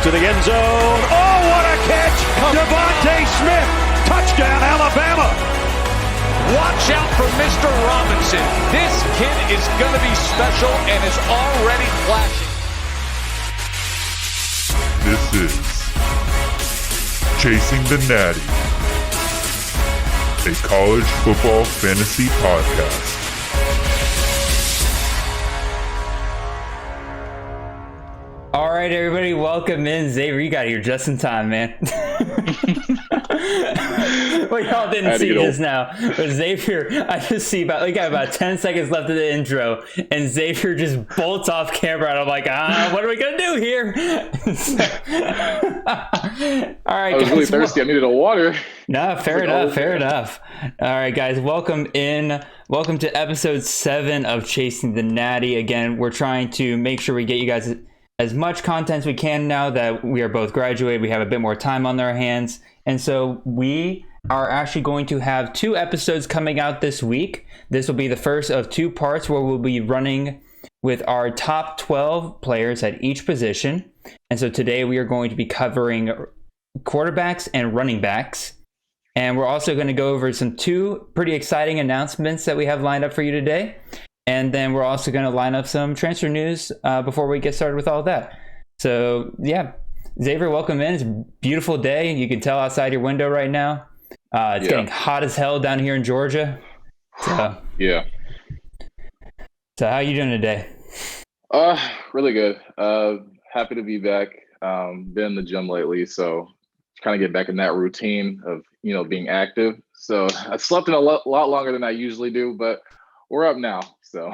to the end zone. Oh, what a catch! Devontae Smith, touchdown, Alabama. Watch out for Mr. Robinson. This kid is going to be special and is already flashing. This is Chasing the Natty, a college football fantasy podcast. All right, everybody, welcome in. Xavier, you got here just in time, man. What y'all didn't see just now, but Xavier, I just see we got about 10 seconds left of the intro, and Xavier just bolts off camera, and I'm like, what are we going to do here? All right, I was really thirsty. I needed a water. No, fair enough. All right, guys, welcome in. Welcome to episode 7 of Chasing the Natty. Again, we're trying to make sure we get you guys as much content as we can now that we are both graduated. We have a bit more time on our hands. And so we are actually going to have 2 episodes coming out this week. This will be the first of 2 parts where we'll be running with our top 12 players at each position. And so today we are going to be covering quarterbacks and running backs. And we're also going to go over 2 pretty exciting announcements that we have lined up for you today. And then we're also going to line up some transfer news before we get started with all that. So, yeah. Xavier, welcome in. It's a beautiful day. You can tell outside your window right now. It's getting hot as hell down here in Georgia. So, yeah. So how are you doing today? Really good. Happy to be back. Been in the gym lately, so kind of get back in that routine of, being active. So I slept in a lot longer than I usually do, but we're up now. So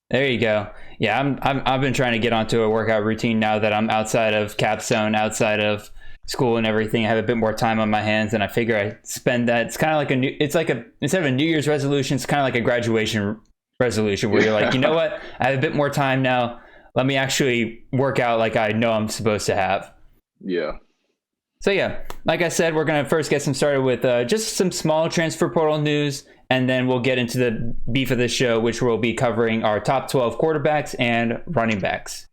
there you go. Yeah, I've been trying to get onto a workout routine now that I'm outside of Capstone, outside of school and everything. I have a bit more time on my hands, and I figure I spend that. It's kind of like instead of a New Year's resolution, it's kind of like a graduation resolution where you're like, you know what? I have a bit more time now. Let me actually work out like I know I'm supposed to have. Yeah. So yeah, like I said, we're going to first get started with just some small transfer portal news, and then we'll get into the beef of this show, which will be covering our top 12 quarterbacks and running backs.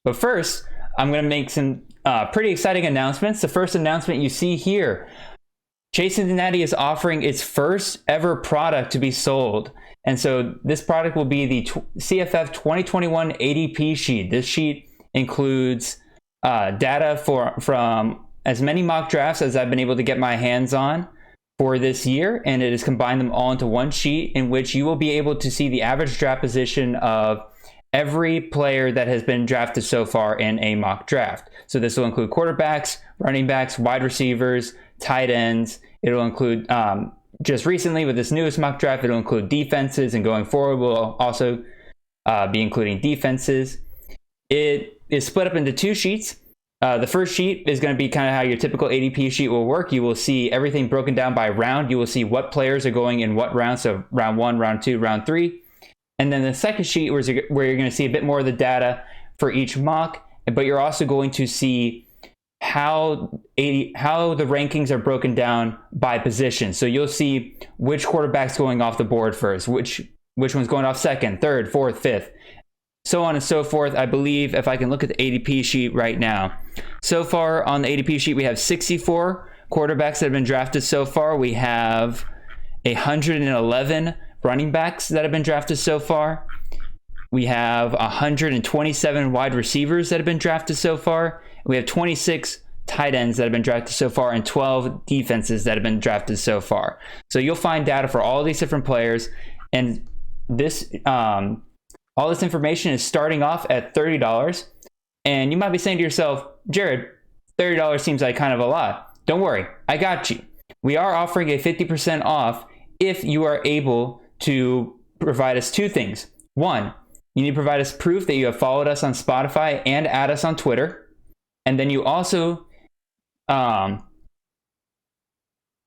But first, I'm going to make some pretty exciting announcements. The first announcement you see here, Chasing the Natty is offering its first ever product to be sold. And so this product will be the CFF 2021 ADP sheet. This sheet includes data from as many mock drafts as I've been able to get my hands on for this year, and it has combined them all into one sheet in which you will be able to see the average draft position of every player that has been drafted so far in a mock draft. So this will include quarterbacks, running backs, wide receivers, tight ends. It'll include, just recently with this newest mock draft, it'll include defenses, and going forward we'll also be including defenses. It is split up into 2 sheets. The first sheet is going to be kind of how your typical ADP sheet will work. You will see everything broken down by round. You will see what players are going in what round. So round 1, round 2, round 3. And then the second sheet where you're going to see a bit more of the data for each mock, but you're also going to see how the rankings are broken down by position. So you'll see which quarterback's going off the board first, which one's going off second, third, fourth, fifth, so on and so forth. I believe if I can look at the ADP sheet right now. So far on the ADP sheet, we have 64 quarterbacks that have been drafted so far. We have 111 running backs that have been drafted so far. We have 127 wide receivers that have been drafted so far. We have 26 tight ends that have been drafted so far, and 12 defenses that have been drafted so far. So you'll find data for all these different players, and this all this information is starting off at $30. And you might be saying to yourself, Jared, $30 seems like kind of a lot. Don't worry, I got you. We are offering a 50% off if you are able to provide us 2 things. 1, you need to provide us proof that you have followed us on Spotify and add us on Twitter. And then you also, in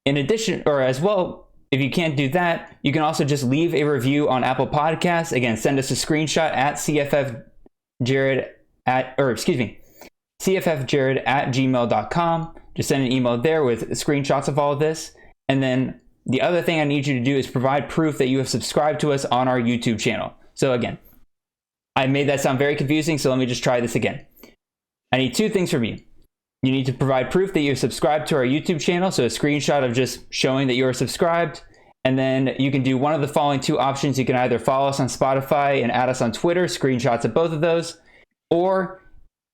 addition, or as well, if you can't do that, you can also just leave a review on Apple Podcasts. Again, send us a screenshot at cffjared@gmail.com. Just send an email there with screenshots of all of this. And then the other thing I need you to do is provide proof that you have subscribed to us on our YouTube channel. So again, I made that sound very confusing, so let me just try this again. I need two things from you. You need to provide proof that you're subscribed to our YouTube channel, so a screenshot of just showing that you're subscribed. And then you can do one of the following two options. You can either follow us on Spotify and add us on Twitter, screenshots of both of those. Or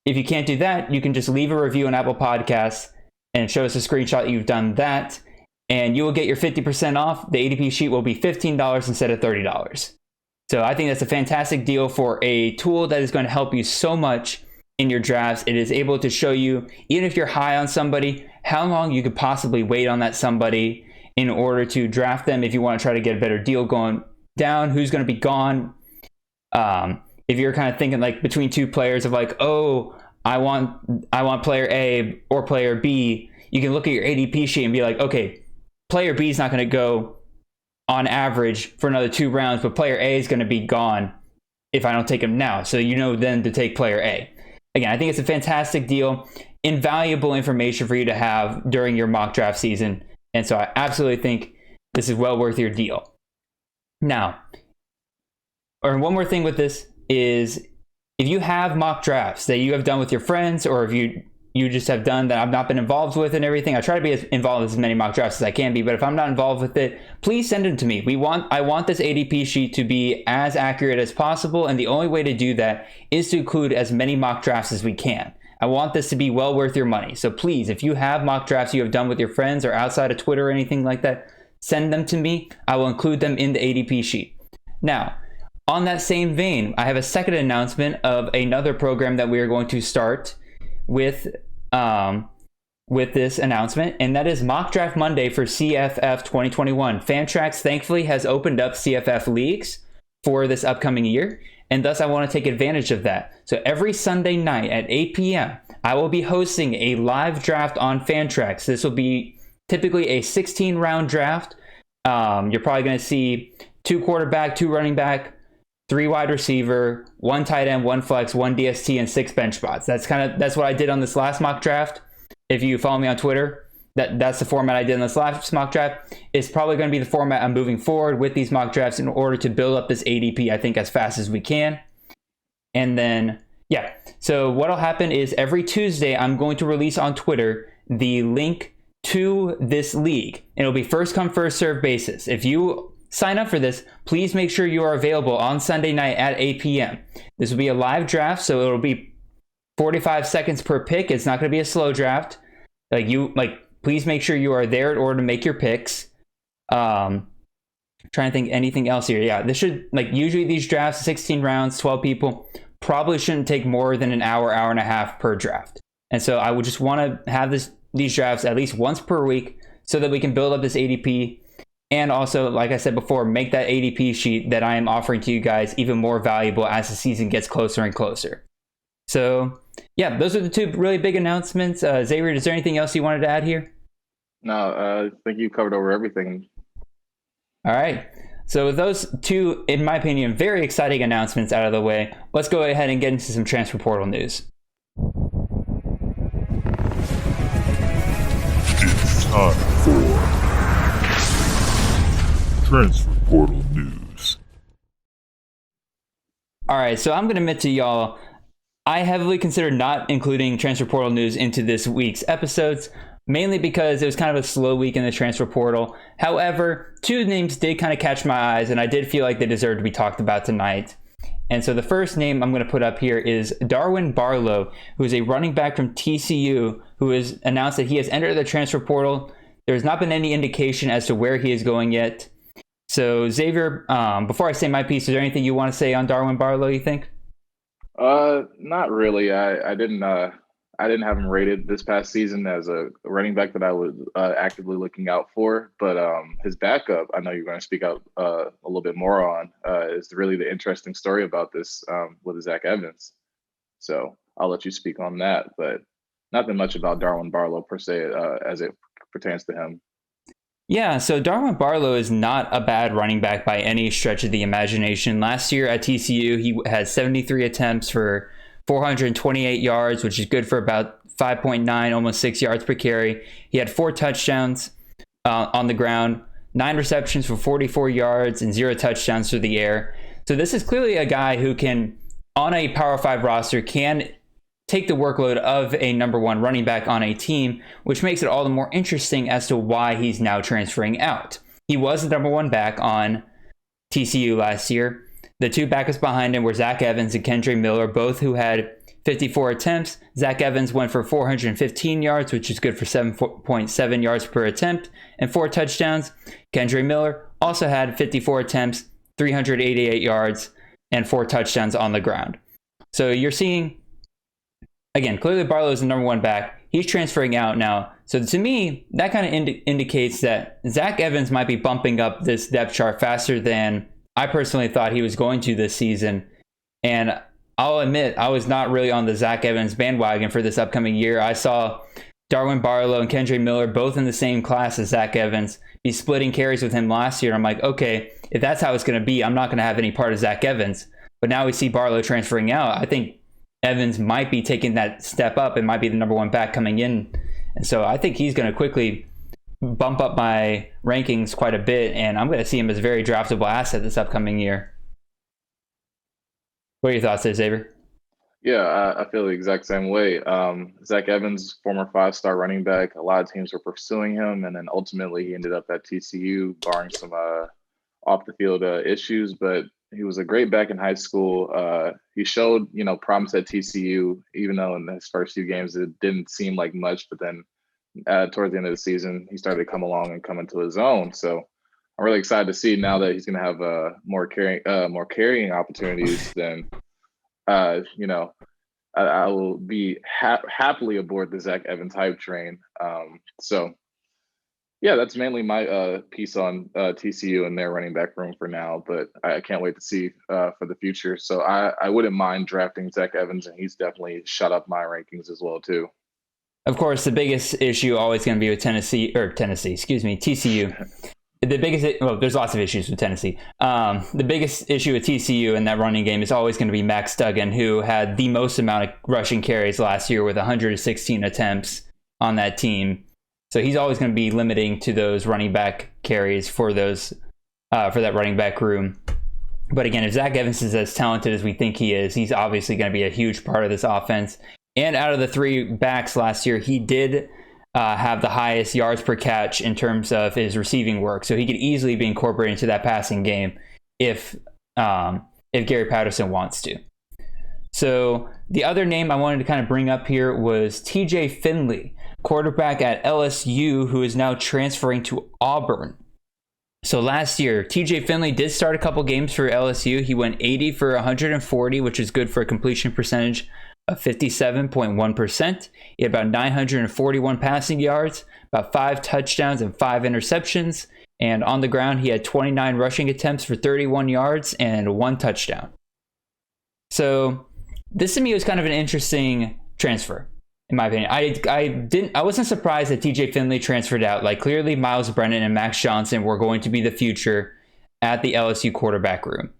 if you can't do that, you can just leave a review on Apple Podcasts and show us a screenshot you've done that. And you will get your 50% off. The ADP sheet will be $15 instead of $30. So I think that's a fantastic deal for a tool that is going to help you so much in your drafts. It is able to show you, even if you're high on somebody, how long you could possibly wait on that somebody in order to draft them if you want to try to get a better deal going down, who's going to be gone. If you're kind of thinking like between two players of like, oh, I want player A or player B, you can look at your ADP sheet and be like, okay, player B is not going to go on average for another 2 rounds, but player A is going to be gone if I don't take him now. So you know then to take player A. Again, I think it's a fantastic deal, invaluable information for you to have during your mock draft season. And so I absolutely think this is well worth your deal. Now, or one more thing with this is if you have mock drafts that you have done with your friends, or if you just have done that I've not been involved with and everything, I try to be as involved with as many mock drafts as I can be, but if I'm not involved with it, please send them to me. I want this ADP sheet to be as accurate as possible, and the only way to do that is to include as many mock drafts as we can. I want this to be well worth your money. So please, if you have mock drafts you have done with your friends or outside of Twitter or anything like that, send them to me. I will include them in the ADP sheet. Now, on that same vein, I have a second announcement of another program that we are going to start with this announcement, and that is Mock Draft Monday for CFF 2021. Fantrax thankfully has opened up CFF leagues for this upcoming year, and thus I want to take advantage of that. So every Sunday night at 8 p.m., I will be hosting a live draft on Fantrax. This will be typically a 16-round draft. You're probably going to see 2 quarterback, 2 running back, 3 wide receiver, 1 tight end, 1 flex, 1 DST, and 6 bench spots. That's what I did on this last mock draft. If you follow me on Twitter, that's the format I did in this last mock draft. It's probably going to be the format I'm moving forward with these mock drafts in order to build up this ADP, I think, as fast as we can. And then, yeah. So what'll happen is every Tuesday, I'm going to release on Twitter the link to this league. It'll be first come, first serve basis. If you sign up for this, please make sure you are available on Sunday night at 8 p.m. This will be a live draft, so it'll be 45 seconds per pick. It's not going to be a slow draft. Please make sure you are there in order to make your picks. Trying to think anything else here. Yeah, this should, usually these drafts, 16 rounds, 12 people, probably shouldn't take more than an hour and a half per draft. And so I would just want to have these drafts at least once per week so that we can build up this ADP. And also, like I said before, make that ADP sheet that I am offering to you guys even more valuable as the season gets closer and closer. So, yeah, those are the 2 really big announcements. Xavier, is there anything else you wanted to add here? No, I think you covered over everything. All right. So with those 2, in my opinion, very exciting announcements out of the way, let's go ahead and get into some transfer portal news. It's time for transfer portal news. All right, so I'm going to admit to y'all, I heavily considered not including transfer portal news into this week's episodes, mainly because it was kind of a slow week in the transfer portal. However, 2 names did kind of catch my eyes, and I did feel like they deserved to be talked about tonight. And so the first name I'm going to put up here is Darwin Barlow, who is a running back from TCU, who has announced that he has entered the transfer portal. There has not been any indication as to where he is going yet. So Xavier, before I say my piece, is there anything you want to say on Darwin Barlow, you think? Not really. I didn't have him rated this past season as a running back that I was actively looking out for. But his backup, I know you're going to speak out a little bit more on, is really the interesting story about this with Zach Evans. So I'll let you speak on that. But nothing much about Darwin Barlow per se as it pertains to him. Yeah, so Darwin Barlow is not a bad running back by any stretch of the imagination. Last year at TCU, he had 73 attempts for 428 yards, which is good for about 5.9, almost 6 yards per carry. He had 4 touchdowns on the ground, 9 receptions for 44 yards, and 0 touchdowns through the air. So this is clearly a guy who can, on a Power 5 roster, can take the workload of a number one running back on a team, which makes it all the more interesting as to why he's now transferring out. He was the number one back on TCU last year. The two backups behind him were Zach Evans and Kendre Miller, both who had 54 attempts. Zach Evans went for 415 yards, which is good for 7.7 yards per attempt, and 4 touchdowns. Kendre Miller also had 54 attempts, 388 yards, and 4 touchdowns on the ground. So you're seeing, again, clearly Barlow is the number one back. He's transferring out now. So to me, that kind of indicates that Zach Evans might be bumping up this depth chart faster than I personally thought he was going to this season. And I'll admit, I was not really on the Zach Evans bandwagon for this upcoming year. I saw Darwin Barlow and Kendre Miller both in the same class as Zach Evans be splitting carries with him last year. I'm like, okay, if that's how it's going to be, I'm not going to have any part of Zach Evans. But now we see Barlow transferring out. I think Evans might be taking that step up and might be the number one back coming in. And so I think he's going to quickly bump up my rankings quite a bit, and I'm going to see him as a very draftable asset this upcoming year. What are your thoughts there, Xavier? Yeah, I feel the exact same way. Zach Evans, former 5-star running back, a lot of teams were pursuing him, and then ultimately he ended up at TCU, barring some off-the-field issues. But he was a great back in high school. He showed, promise at TCU, even though in his first few games it didn't seem like much. But then towards the end of the season, he started to come along and come into his own. So I'm really excited to see now that he's going to have more carrying opportunities. Then, I will be happily aboard the Zach Evans hype train. So, yeah, that's mainly my piece on TCU and their running back room for now. But I can't wait to see for the future. So I wouldn't mind drafting Zach Evans, and he's definitely shot up my rankings as well too. Of course, the biggest issue always going to be with TCU. There's lots of issues with Tennessee. The biggest issue with TCU in that running game is always going to be Max Duggan, who had the most amount of rushing carries last year with 116 attempts on that team. So he's always going to be limiting to those running back carries for that running back room. But again, if Zach Evans is as talented as we think he is, he's obviously going to be a huge part of this offense. And out of the 3 backs last year, he did have the highest yards per catch in terms of his receiving work. So he could easily be incorporated into that passing game if Gary Patterson wants to. So the other name I wanted to kind of bring up here was TJ Finley, quarterback at LSU, who is now transferring to Auburn. So last year, TJ Finley did start a couple games for LSU. He went 80 for 140, which is good for a completion percentage of 57.1%. He had about 941 passing yards, about 5 touchdowns and 5 interceptions. And on the ground, he had 29 rushing attempts for 31 yards and 1 touchdown. So this to me was kind of an interesting transfer, in my opinion. I wasn't surprised that TJ Finley transferred out. Like, clearly Miles Brennan and Max Johnson were going to be the future at the LSU quarterback room.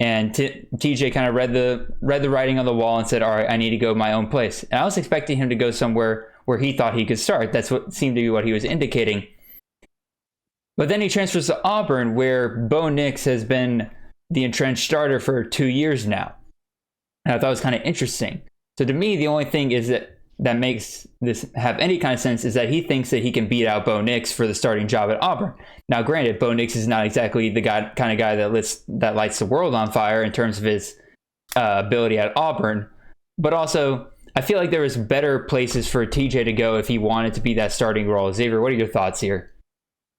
And TJ kind of read the writing on the wall and said, all right, I need to go my own place. And I was expecting him to go somewhere where he thought he could start. That's what seemed to be what he was indicating. But then he transfers to Auburn, where Bo Nix has been the entrenched starter for 2 years now. And I thought it was kind of interesting. So to me, the only thing is that makes this have any kind of sense is that he thinks that he can beat out Bo Nix for the starting job at Auburn. Now, granted, Bo Nix is not exactly the kind of guy that lights the world on fire in terms of his ability at Auburn, but also I feel like there was better places for TJ to go if he wanted to be that starting role. Xavier, what are your thoughts here?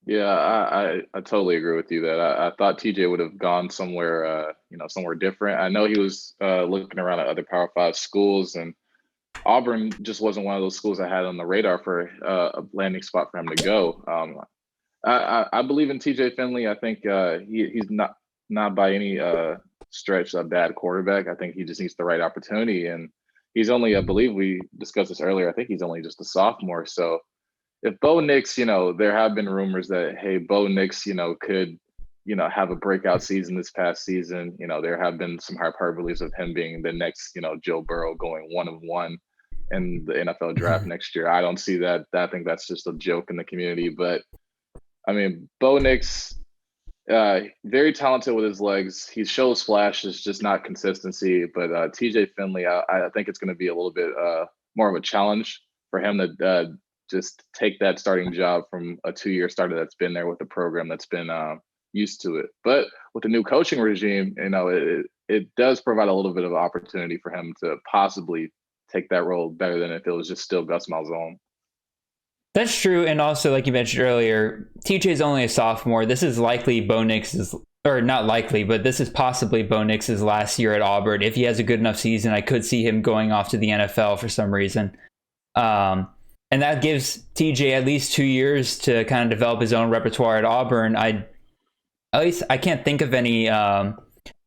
Yeah, I totally agree with you that I thought TJ would have gone somewhere, somewhere different. I know he was looking around at other Power 5 schools, and Auburn just wasn't one of those schools I had on the radar for a landing spot for him to go. I believe in TJ Finley. I think he's not by any stretch a bad quarterback. I think he just needs the right opportunity, and he's only, I believe we discussed this earlier, I think he's only just a sophomore. So if Bo Nix, there have been rumors that, hey, Bo Nix, could, have a breakout season this past season. There have been some hyperboles of him being the next, Joe Burrow going 1-1 in the NFL draft next year. I don't see that. I think that's just a joke in the community. But I mean, Bo Nix, very talented with his legs. He shows flashes, just not consistency. But TJ Finley, I think it's going to be a little bit more of a challenge for him to just take that starting job from a 2-year starter that's been there with the program that's been used to it. But with the new coaching regime, it does provide a little bit of opportunity for him to possibly take that role better than if it was just still Gus Malzahn. That's true. And also, like you mentioned earlier, TJ is only a sophomore. This is likely Bo Nix's, or not likely, but this is possibly Bo Nix's last year at Auburn. If he has a good enough season, I could see him going off to the NFL for some reason. And that gives TJ at least 2 years to kind of develop his own repertoire at Auburn. I can't think of any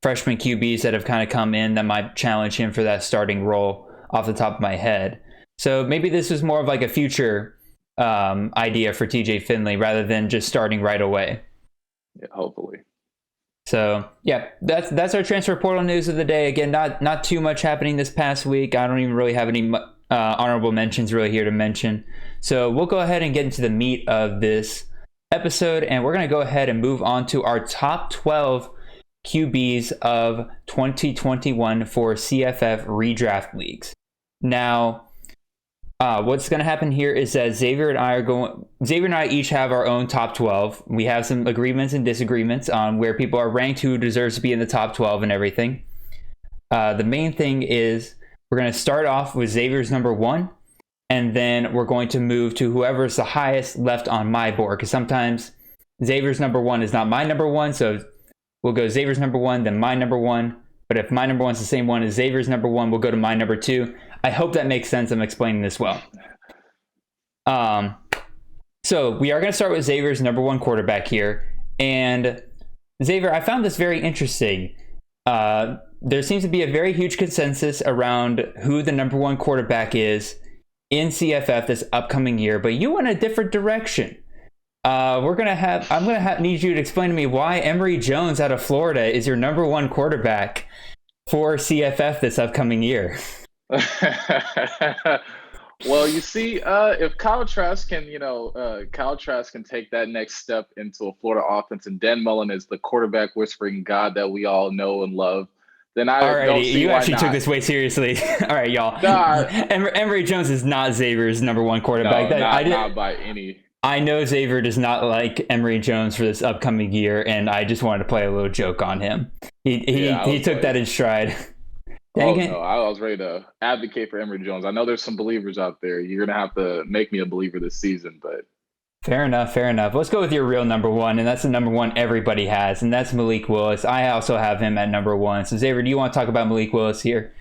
freshman QBs that have kind of come in that might challenge him for that starting role off the top of my head. So maybe this was more of like a future idea for TJ Finley rather than just starting right away. Yeah, hopefully. So yeah, that's our transfer portal news of the day. Again, not too much happening this past week. I don't even really have any honorable mentions really here to mention. So we'll go ahead and get into the meat of this episode, and we're going to go ahead and move on to our top 12 QBs of 2021 for CFF redraft leagues. Now, what's going to happen here is that Xavier and I each have our own top 12. We have some agreements and disagreements on where people are ranked, who deserves to be in the top 12 and everything. The main thing is we're going to start off with Xavier's number 1, and then we're going to move to whoever's the highest left on my board, because sometimes Xavier's number 1 is not my number 1, so we'll go Xavier's number 1, then my number 1. But if my number 1's the same one as Xavier's number 1, we'll go to my number 2. I hope that makes sense. I'm explaining this well. So we are going to start with Xavier's number 1 quarterback here. And Xavier, I found this very interesting. There seems to be a very huge consensus around who the number 1 quarterback is in CFF this upcoming year, but you went a different direction. I'm gonna need you to explain to me why Emory Jones out of Florida is your number 1 quarterback for CFF this upcoming year. Well, you see, if Kyle Trask can take that next step into a Florida offense, and Dan Mullen is the quarterback whispering God that we all know and love, then don't see you why actually not. Took this way seriously. All right, y'all. Nah, Emory Jones is not Xavier's number 1 quarterback. No, not by any. I know Xavier does not like Emory Jones for this upcoming year, and I just wanted to play a little joke on him. He took that in stride. No, I was ready to advocate for Emory Jones. I know there's some believers out there. You're going to have to make me a believer this season, but... Fair enough. Let's go with your real number 1, and that's the number 1 everybody has, and that's Malik Willis. I also have him at number 1. So Xavier, do you want to talk about Malik Willis here?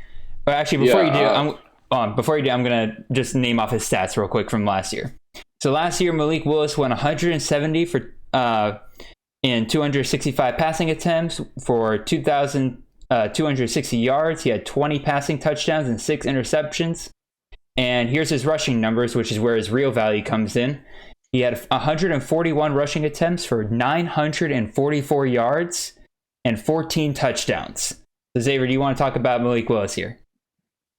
But actually, before you do, I'm going to just name off his stats real quick from last year. So last year, Malik Willis went 170 for in 265 passing attempts for 2,260 yards. He had 20 passing touchdowns and 6 interceptions. And here's his rushing numbers, which is where his real value comes in. He had 141 rushing attempts for 944 yards and 14 touchdowns. So Xavier, do you want to talk about Malik Willis here?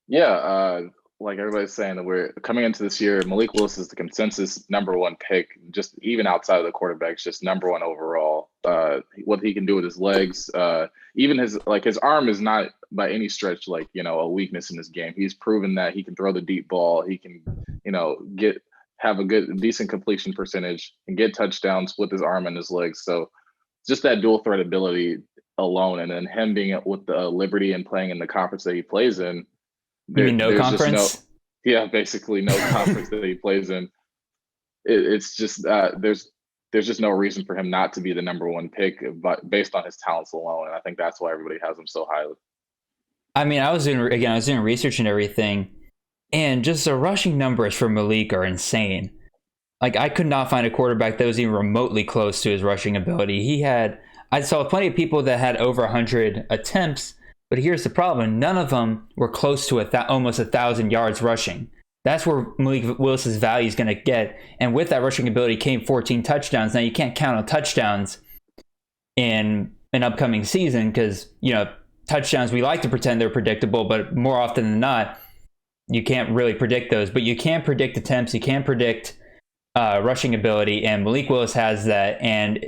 Yeah, like everybody's saying, that we're coming into this year, Malik Willis is the consensus number 1 pick, just even outside of the quarterbacks, just number 1 overall. What he can do with his legs, even his arm is not by any stretch a weakness in his game. He's proven that he can throw the deep ball. He can, have a decent completion percentage and get touchdowns with his arm and his legs. So just that dual threat ability alone, and then him being with the Liberty and playing in the conference that he plays in. You mean no conference? Basically no conference that he plays in. It's just there's just no reason for him not to be the number 1 pick, but based on his talents alone. And I think that's why everybody has him so highly. I mean, I was doing research and everything, and just the rushing numbers for Malik are insane. Like, I could not find a quarterback that was even remotely close to his rushing ability. I saw plenty of people that had over 100 attempts, but here's the problem. None of them were close to almost 1,000 yards rushing. That's where Malik Willis's value is going to get. And with that rushing ability came 14 touchdowns. Now, you can't count on touchdowns in an upcoming season because, touchdowns, we like to pretend they're predictable, but more often than not, you can't really predict those. But you can predict attempts. You can predict rushing ability, and Malik Willis has that. And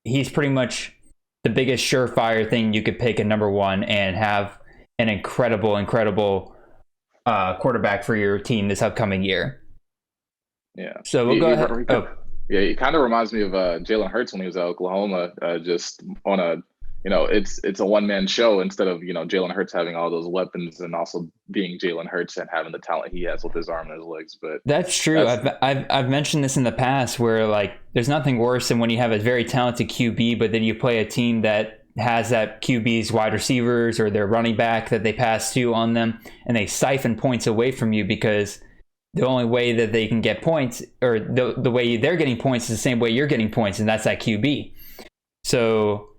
he's pretty much the biggest surefire thing you could pick at number one and have an incredible quarterback for your team this upcoming year. Yeah. So we'll go ahead. Yeah, it kind of reminds me of Jalen Hurts when he was at Oklahoma, just on a, it's a one-man show instead of, Jalen Hurts having all those weapons and also being Jalen Hurts and having the talent he has with his arm and his legs. But that's true. I've mentioned this in the past where, like, there's nothing worse than when you have a very talented QB, but then you play a team that has that QB's wide receivers or their running back that they pass to on them, and they siphon points away from you because the only way that they can get points, or the way they're getting points, is the same way you're getting points, and that's that QB. So,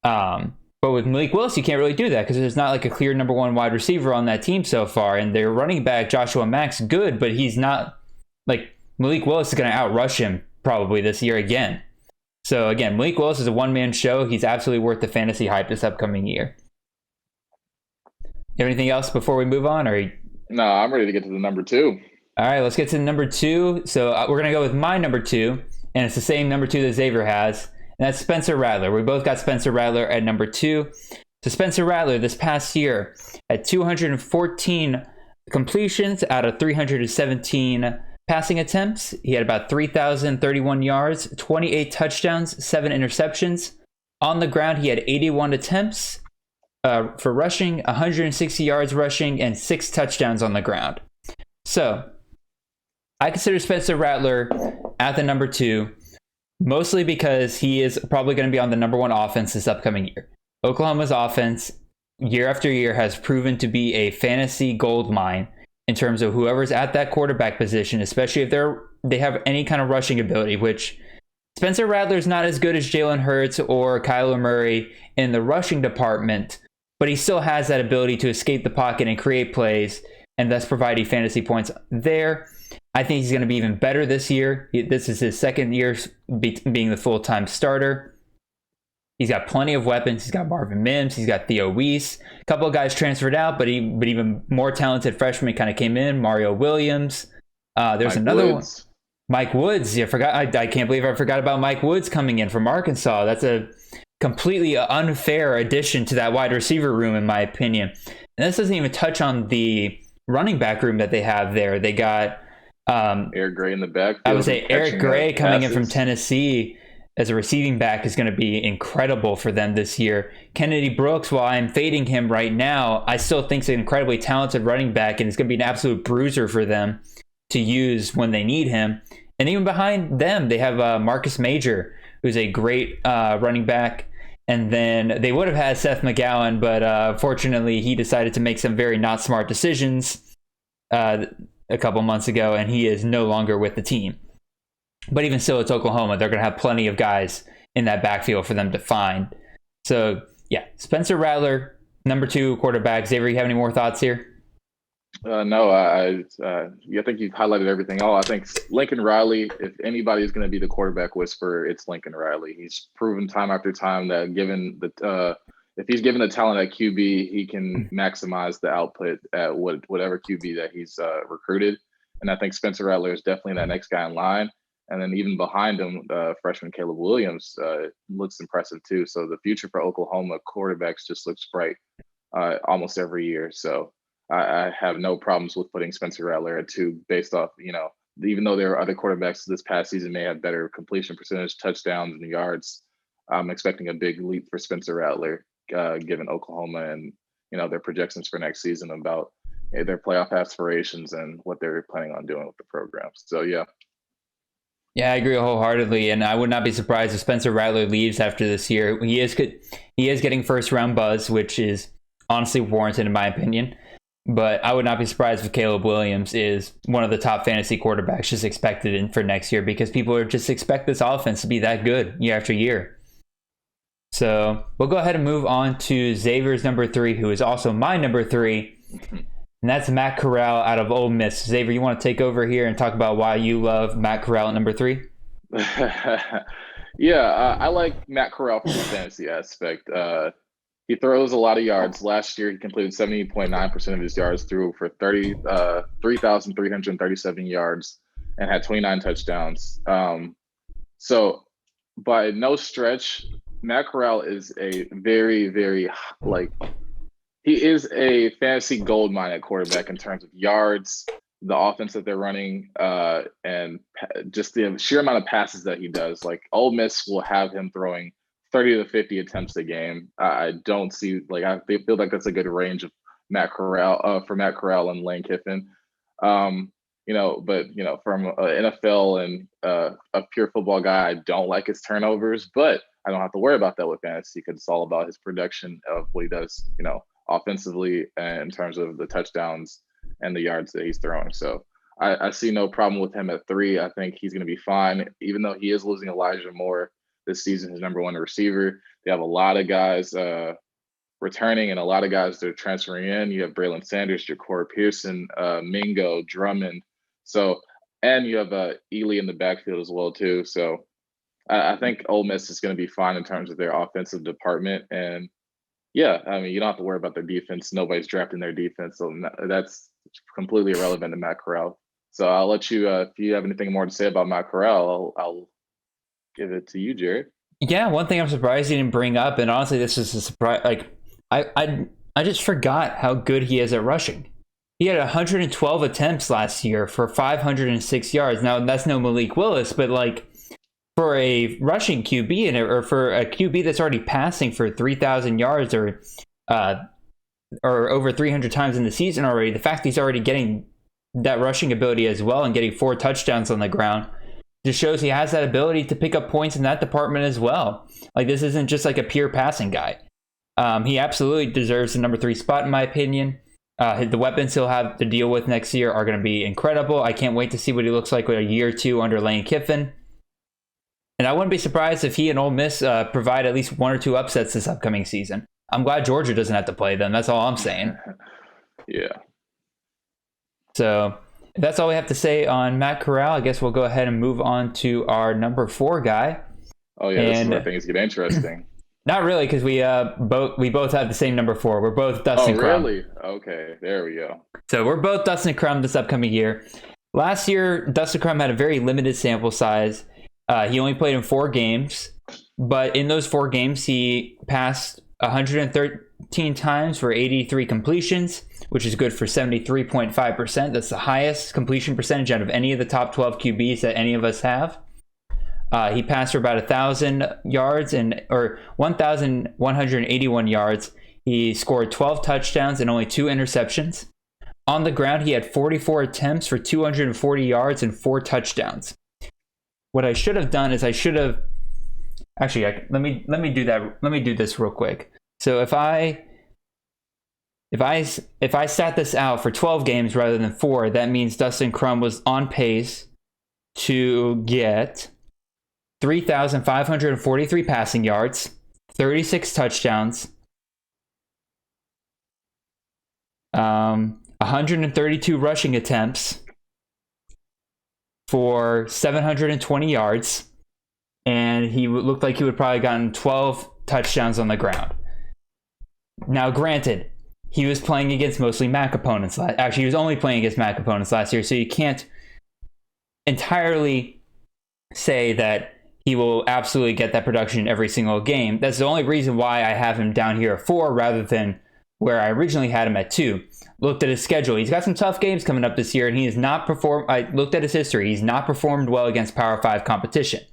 but with Malik Willis, you can't really do that because there's not like a clear number one wide receiver on that team so far, and their running back Joshua Mack's good, but he's not like Malik Willis is going to outrush him probably this year again. So again, Malik Willis is a one-man show. He's absolutely worth the fantasy hype this upcoming year. You have anything else before we move on, or? No, I'm ready to get to the number two. All right, let's get to the number two. So we're going to go with my number two, and it's the same number two that Xavier has, and that's Spencer Rattler. We both got Spencer Rattler at number two. So Spencer Rattler this past year had 214 completions out of 317 passing attempts. He had about 3,031 yards, 28 touchdowns, 7 interceptions. On the ground, he had 81 attempts for rushing, 160 yards rushing, and 6 touchdowns on the ground. So I consider Spencer Rattler at the number two, mostly because he is probably going to be on the number one offense this upcoming year. Oklahoma's offense, year after year, has proven to be a fantasy gold mine in terms of whoever's at that quarterback position, especially if they have any kind of rushing ability, which Spencer Rattler's not as good as Jalen Hurts or Kyler Murray in the rushing department, but he still has that ability to escape the pocket and create plays and thus provide you fantasy points there. I think he's going to be even better this year. This is his second year being the full-time starter. He's got plenty of weapons. He's got Marvin Mims. He's got Theo Weiss. A couple of guys transferred out, but even more talented freshmen kind of came in. Mario Williams. There's another one. Mike Woods. Yeah, I can't believe I forgot about Mike Woods coming in from Arkansas. That's a completely unfair addition to that wide receiver room, in my opinion. And this doesn't even touch on the running back room that they have there. They got Eric Gray in the back. I would say Eric Gray coming in from Tennessee as a receiving back is going to be incredible for them this year. Kennedy Brooks, while I'm fading him right now, I still think he's an incredibly talented running back, and he's going to be an absolute bruiser for them to use when they need him. And even behind them, they have Marcus Major, who's a great running back. And then they would have had Seth McGowan, but fortunately, he decided to make some very not smart decisions a couple months ago, and he is no longer with the team. But even still, it's Oklahoma. They're going to have plenty of guys in that backfield for them to find. So, yeah, Spencer Rattler, number two quarterback. Xavier, you have any more thoughts here? No, I think you've highlighted everything. I think Lincoln Riley, if anybody is going to be the quarterback whisperer, it's Lincoln Riley. He's proven time after time that if he's given the talent at QB, he can maximize the output at whatever QB that he's recruited. And I think Spencer Rattler is definitely that next guy in line. And then even behind him, freshman Caleb Williams looks impressive too. So the future for Oklahoma quarterbacks just looks bright almost every year. So I have no problems with putting Spencer Rattler at two based off, even though there are other quarterbacks this past season may have better completion percentage, touchdowns, and yards. I'm expecting a big leap for Spencer Rattler, given Oklahoma and, their projections for next season about their playoff aspirations and what they're planning on doing with the program. So, yeah. Yeah, I agree wholeheartedly, and I would not be surprised if Spencer Rattler leaves after this year. He is getting first-round buzz, which is honestly warranted in my opinion. But I would not be surprised if Caleb Williams is one of the top fantasy quarterbacks just expected for next year, because people are just expect this offense to be that good year after year. So we'll go ahead and move on to Xavier's number three, who is also my number three. And that's Matt Corral out of Ole Miss. Xavier, you want to take over here and talk about why you love Matt Corral at number three? Yeah, I like Matt Corral from the fantasy aspect. He throws a lot of yards. Last year, he completed 70.9% of his yards through for 3,337 yards and had 29 touchdowns. So by no stretch, Matt Corral is a very, very he is a fantasy gold mine at quarterback in terms of yards, the offense that they're running, and just the sheer amount of passes that he does. Like Ole Miss will have him throwing 30 to 50 attempts a game. I don't see I feel like that's a good range of Matt Corral for Matt Corral and Lane Kiffin. But from an NFL and a pure football guy, I don't like his turnovers, but I don't have to worry about that with fantasy because it's all about his production of what he does, offensively and in terms of the touchdowns and the yards that he's throwing. So I see no problem with him at 3. I think he's going to be fine, even though he is losing Elijah Moore this season, his number 1 receiver. They have a lot of guys returning and a lot of guys that are transferring in. You have Braylon Sanders, Ja'Cory Pearson, Mingo, Drummond. So, and you have Ely in the backfield as well too. So I think Ole Miss is going to be fine in terms of their offensive department. And yeah, I mean, you don't have to worry about their defense. Nobody's drafting their defense. So that's completely irrelevant to Matt Corral. So I'll let you, if you have anything more to say about Matt Corral, I'll give it to you, Jared. Yeah, one thing I'm surprised he didn't bring up, and honestly, this is a surprise. I just forgot how good he is at rushing. He had 112 attempts last year for 506 yards. Now, that's no Malik Willis, but for a rushing QB or for a QB that's already passing for 3,000 yards or over 300 times in the season already, the fact he's already getting that rushing ability as well and getting 4 touchdowns on the ground just shows he has that ability to pick up points in that department as well. This isn't just a pure passing guy. He absolutely deserves the number 3 spot in my opinion. The weapons he'll have to deal with next year are going to be incredible. I can't wait to see what he looks like with a year or 2 under Lane Kiffin. And I wouldn't be surprised if he and Ole Miss provide at least 1 or 2 upsets this upcoming season. I'm glad Georgia doesn't have to play them. That's all I'm saying. Yeah. So if that's all we have to say on Matt Corral, I guess we'll go ahead and move on to our number 4 guy. Oh yeah, this is where things get interesting. Not really, because we both have the same number 4. We're both Dustin Crum. Oh, really? Okay, there we go. So we're both Dustin Crum this upcoming year. Last year, Dustin Crum had a very limited sample size. He only played in 4 games, but in those 4 games, he passed 113 times for 83 completions, which is good for 73.5%. That's the highest completion percentage out of any of the top 12 QBs that any of us have. He passed for about 1,000 yards or 1,181 yards. He scored 12 touchdowns and only 2 interceptions. On the ground, he had 44 attempts for 240 yards and 4 touchdowns. What I should have done is let me do that. Let me do this real quick. So if I sat this out for 12 games rather than 4, that means Dustin Crum was on pace to get 3,543 passing yards, 36 touchdowns, 132 rushing attempts for 720 yards, and he looked like he would probably gotten 12 touchdowns on the ground. Now, granted, he was playing against mostly MAC opponents. Actually, he was only playing against MAC opponents last year, so you can't entirely say that he will absolutely get that production in every single game. That's the only reason why I have him down here at 4 rather than where I originally had him at 2. Looked at his schedule. He's got some tough games coming up this year, and he has not performed. I looked at his history. He's not performed well against Power 5 competition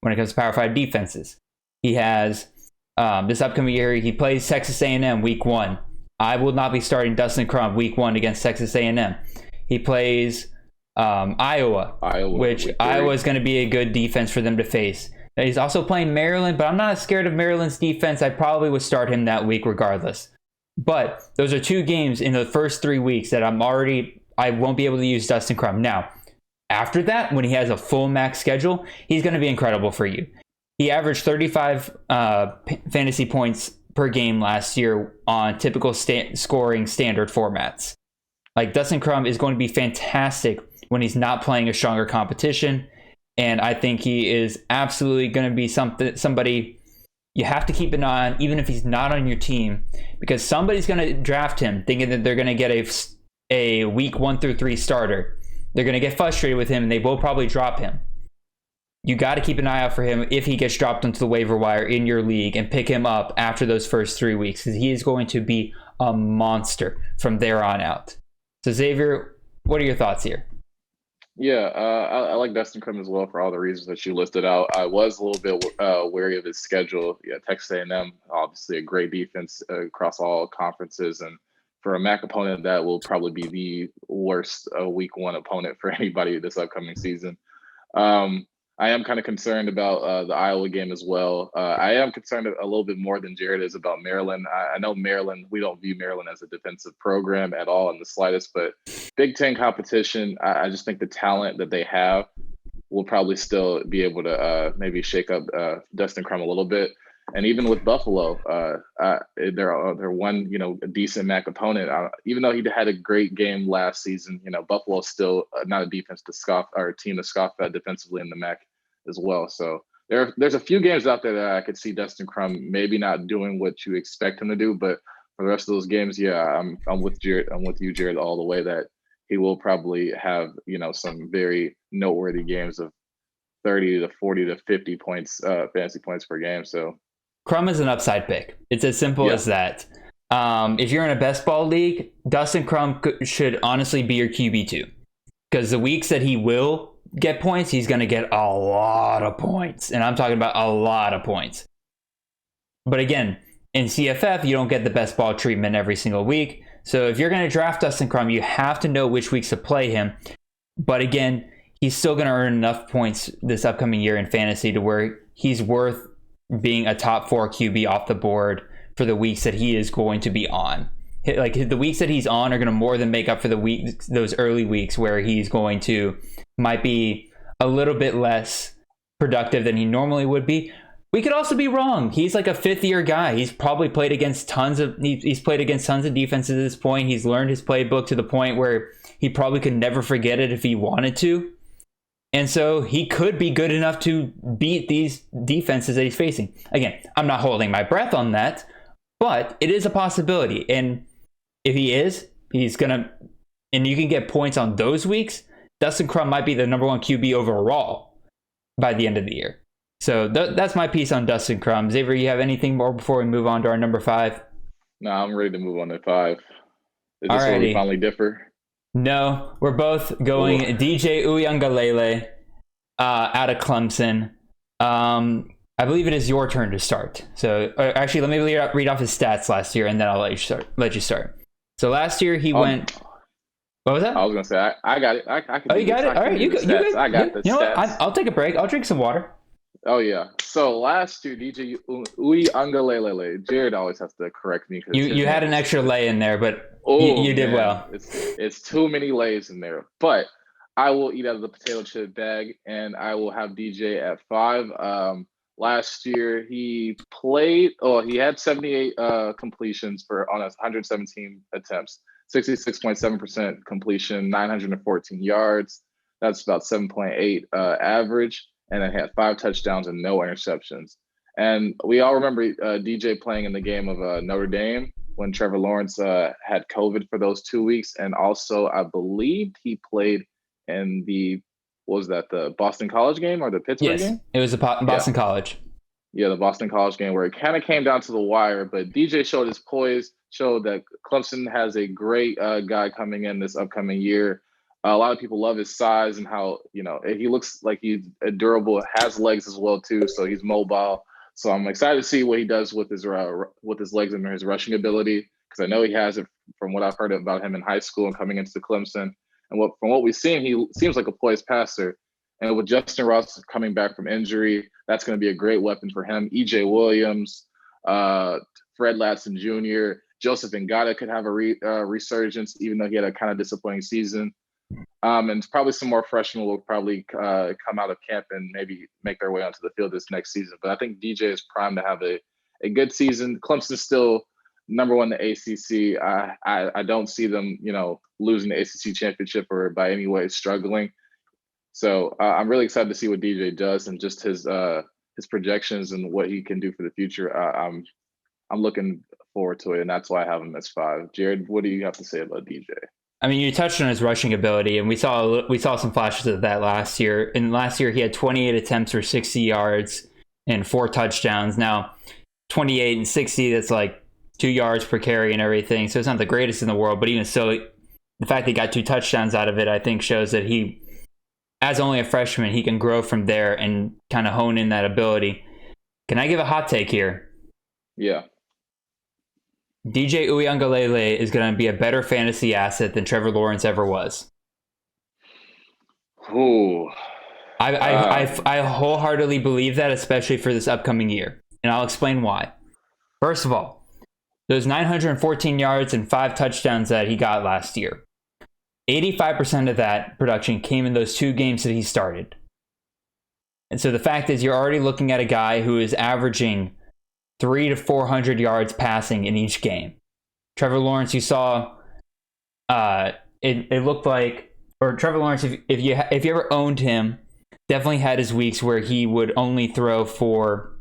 when it comes to Power 5 defenses. He has, this upcoming year, he plays Texas A&M week 1. I will not be starting Dustin Crum week 1 against Texas A&M. He plays Iowa, which Iowa is going to be a good defense for them to face. He's also playing Maryland, but I'm not scared of Maryland's defense. I probably would start him that week regardless. But those are 2 games in the first 3 weeks that I won't be able to use Dustin Crum. Now, after that, when he has a full max schedule, he's going to be incredible for you. He averaged 35 fantasy points per game last year on typical scoring standard formats. Dustin Crum is going to be fantastic when he's not playing a stronger competition, and I think he is absolutely going to be somebody you have to keep an eye on, even if he's not on your team, because somebody's going to draft him thinking that they're going to get a week 1 through 3 starter. They're going to get frustrated with him, and they will probably drop him. you got to keep an eye out for him if he gets dropped onto the waiver wire in your league and pick him up after those first 3 weeks, because he is going to be a monster from there on out. So Xavier, what are your thoughts here? Yeah, I like Dustin Crum as well for all the reasons that you listed out. I was a little bit wary of his schedule. Yeah, Texas A&M, obviously a great defense across all conferences, and for a MAC opponent, that will probably be the worst week 1 opponent for anybody this upcoming season. I am kind of concerned about the Iowa game as well. I am concerned a little bit more than Jared is about Maryland. I know Maryland, we don't view Maryland as a defensive program at all in the slightest, but Big Ten competition, I just think the talent that they have will probably still be able to maybe shake up Dustin Crum a little bit. And even with Buffalo, they're one, a decent MAC opponent. Even though he had a great game last season, Buffalo's still not a defense to scoff or a team to scoff at defensively in the MAC as well. So there's a few games out there that I could see Dustin Crum maybe not doing what you expect him to do, but for the rest of those games, yeah, I'm with Jared. I'm with you, Jared, all the way that he will probably have some very noteworthy games of 30 to 40 to 50 points, fantasy points per game. So. Crum is an upside pick. It's as simple as that. If you're in a best ball league, Dustin Crum should honestly be your QB2, because the weeks that he will get points, he's going to get a lot of points, and I'm talking about a lot of points. But again, in CFF, you don't get the best ball treatment every single week. So if you're going to draft Dustin Crum, you have to know which weeks to play him. But again, he's still going to earn enough points this upcoming year in fantasy to where he's worth being a top 4 QB off the board for the weeks that he is going to be on. Like the weeks that he's on are going to more than make up for those early weeks where he's going to might be a little bit less productive than he normally would be. We could also be wrong. He's like a 5th-year guy. He's probably played against tons of defenses at this point. He's learned his playbook to the point where he probably could never forget it if he wanted to. And so he could be good enough to beat these defenses that he's facing. Again, I'm not holding my breath on that, but it is a possibility. And if he is, he's going to, and you can get points on those weeks, Dustin Crum might be the number 1 QB overall by the end of the year. So that's my piece on Dustin Crum. Xavier, you have anything more before we move on to our number 5? No, I'm ready to move on to 5. Is this where we finally differ? No, we're both going DJ Uiagalelei out of Clemson. I believe it is your turn to start. So actually, let me read off his stats last year, and then I'll let you start. So last year he went. What was that? I was gonna say I got it. I can. You got it. All right, you got. I got the stats. You know what? I'll take a break. I'll drink some water. Oh yeah. So last year, DJ Uiagalelei. Jared always has to correct me because you had an extra lay in there, but you did well. It's too many lays in there. But I will eat out of the potato chip bag, and I will have DJ at 5. Last year he played. He had 78 completions on 117 attempts, 66.7% completion, 914 yards. That's about 7.8 average. And then had 5 touchdowns and no interceptions. And we all remember DJ playing in the game of Notre Dame when Trevor Lawrence had COVID for those 2 weeks. And also, I believe he played in the Boston College game or the Pittsburgh game? It was the Boston College. Yeah, the Boston College game where it kind of came down to the wire. But DJ showed his poise, showed that Clemson has a great guy coming in this upcoming year. A lot of people love his size and how, he looks like he's durable, has legs as well, too. So he's mobile. So I'm excited to see what he does with his legs and his rushing ability, because I know he has it from what I've heard about him in high school and coming into the Clemson. And from what we've seen, he seems like a poised passer. And with Justin Ross coming back from injury, that's going to be a great weapon for him. EJ Williams, Fred Latson Jr., Joseph Ngata could have a resurgence, even though he had a kind of disappointing season. And probably some more freshmen will probably come out of camp and maybe make their way onto the field this next season. But I think DJ is primed to have a good season. Clemson's still number 1 in the ACC. I don't see them, losing the ACC championship or by any way struggling. So I'm really excited to see what DJ does and just his projections and what he can do for the future. I'm looking forward to it, and that's why I have him as 5. Jared, what do you have to say about DJ? I mean, you touched on his rushing ability, and we saw some flashes of that last year. And last year, he had 28 attempts for 60 yards and 4 touchdowns. Now, 28 and 60, that's like 2 yards per carry and everything. So it's not the greatest in the world, but even so, the fact that he got 2 touchdowns out of it, I think shows that he, as only a freshman, he can grow from there and kind of hone in that ability. Can I give a hot take here? Yeah. DJ Uiagalelei is going to be a better fantasy asset than Trevor Lawrence ever was. Ooh. I wholeheartedly believe that, especially for this upcoming year. And I'll explain why. First of all, those 914 yards and 5 touchdowns that he got last year, 85% of that production came in those 2 games that he started. And so the fact is, you're already looking at a guy who is averaging 300 to 400 yards passing in each game. Trevor Lawrence, you saw, it looked like, or Trevor Lawrence, if you ever owned him, definitely had his weeks where he would only throw for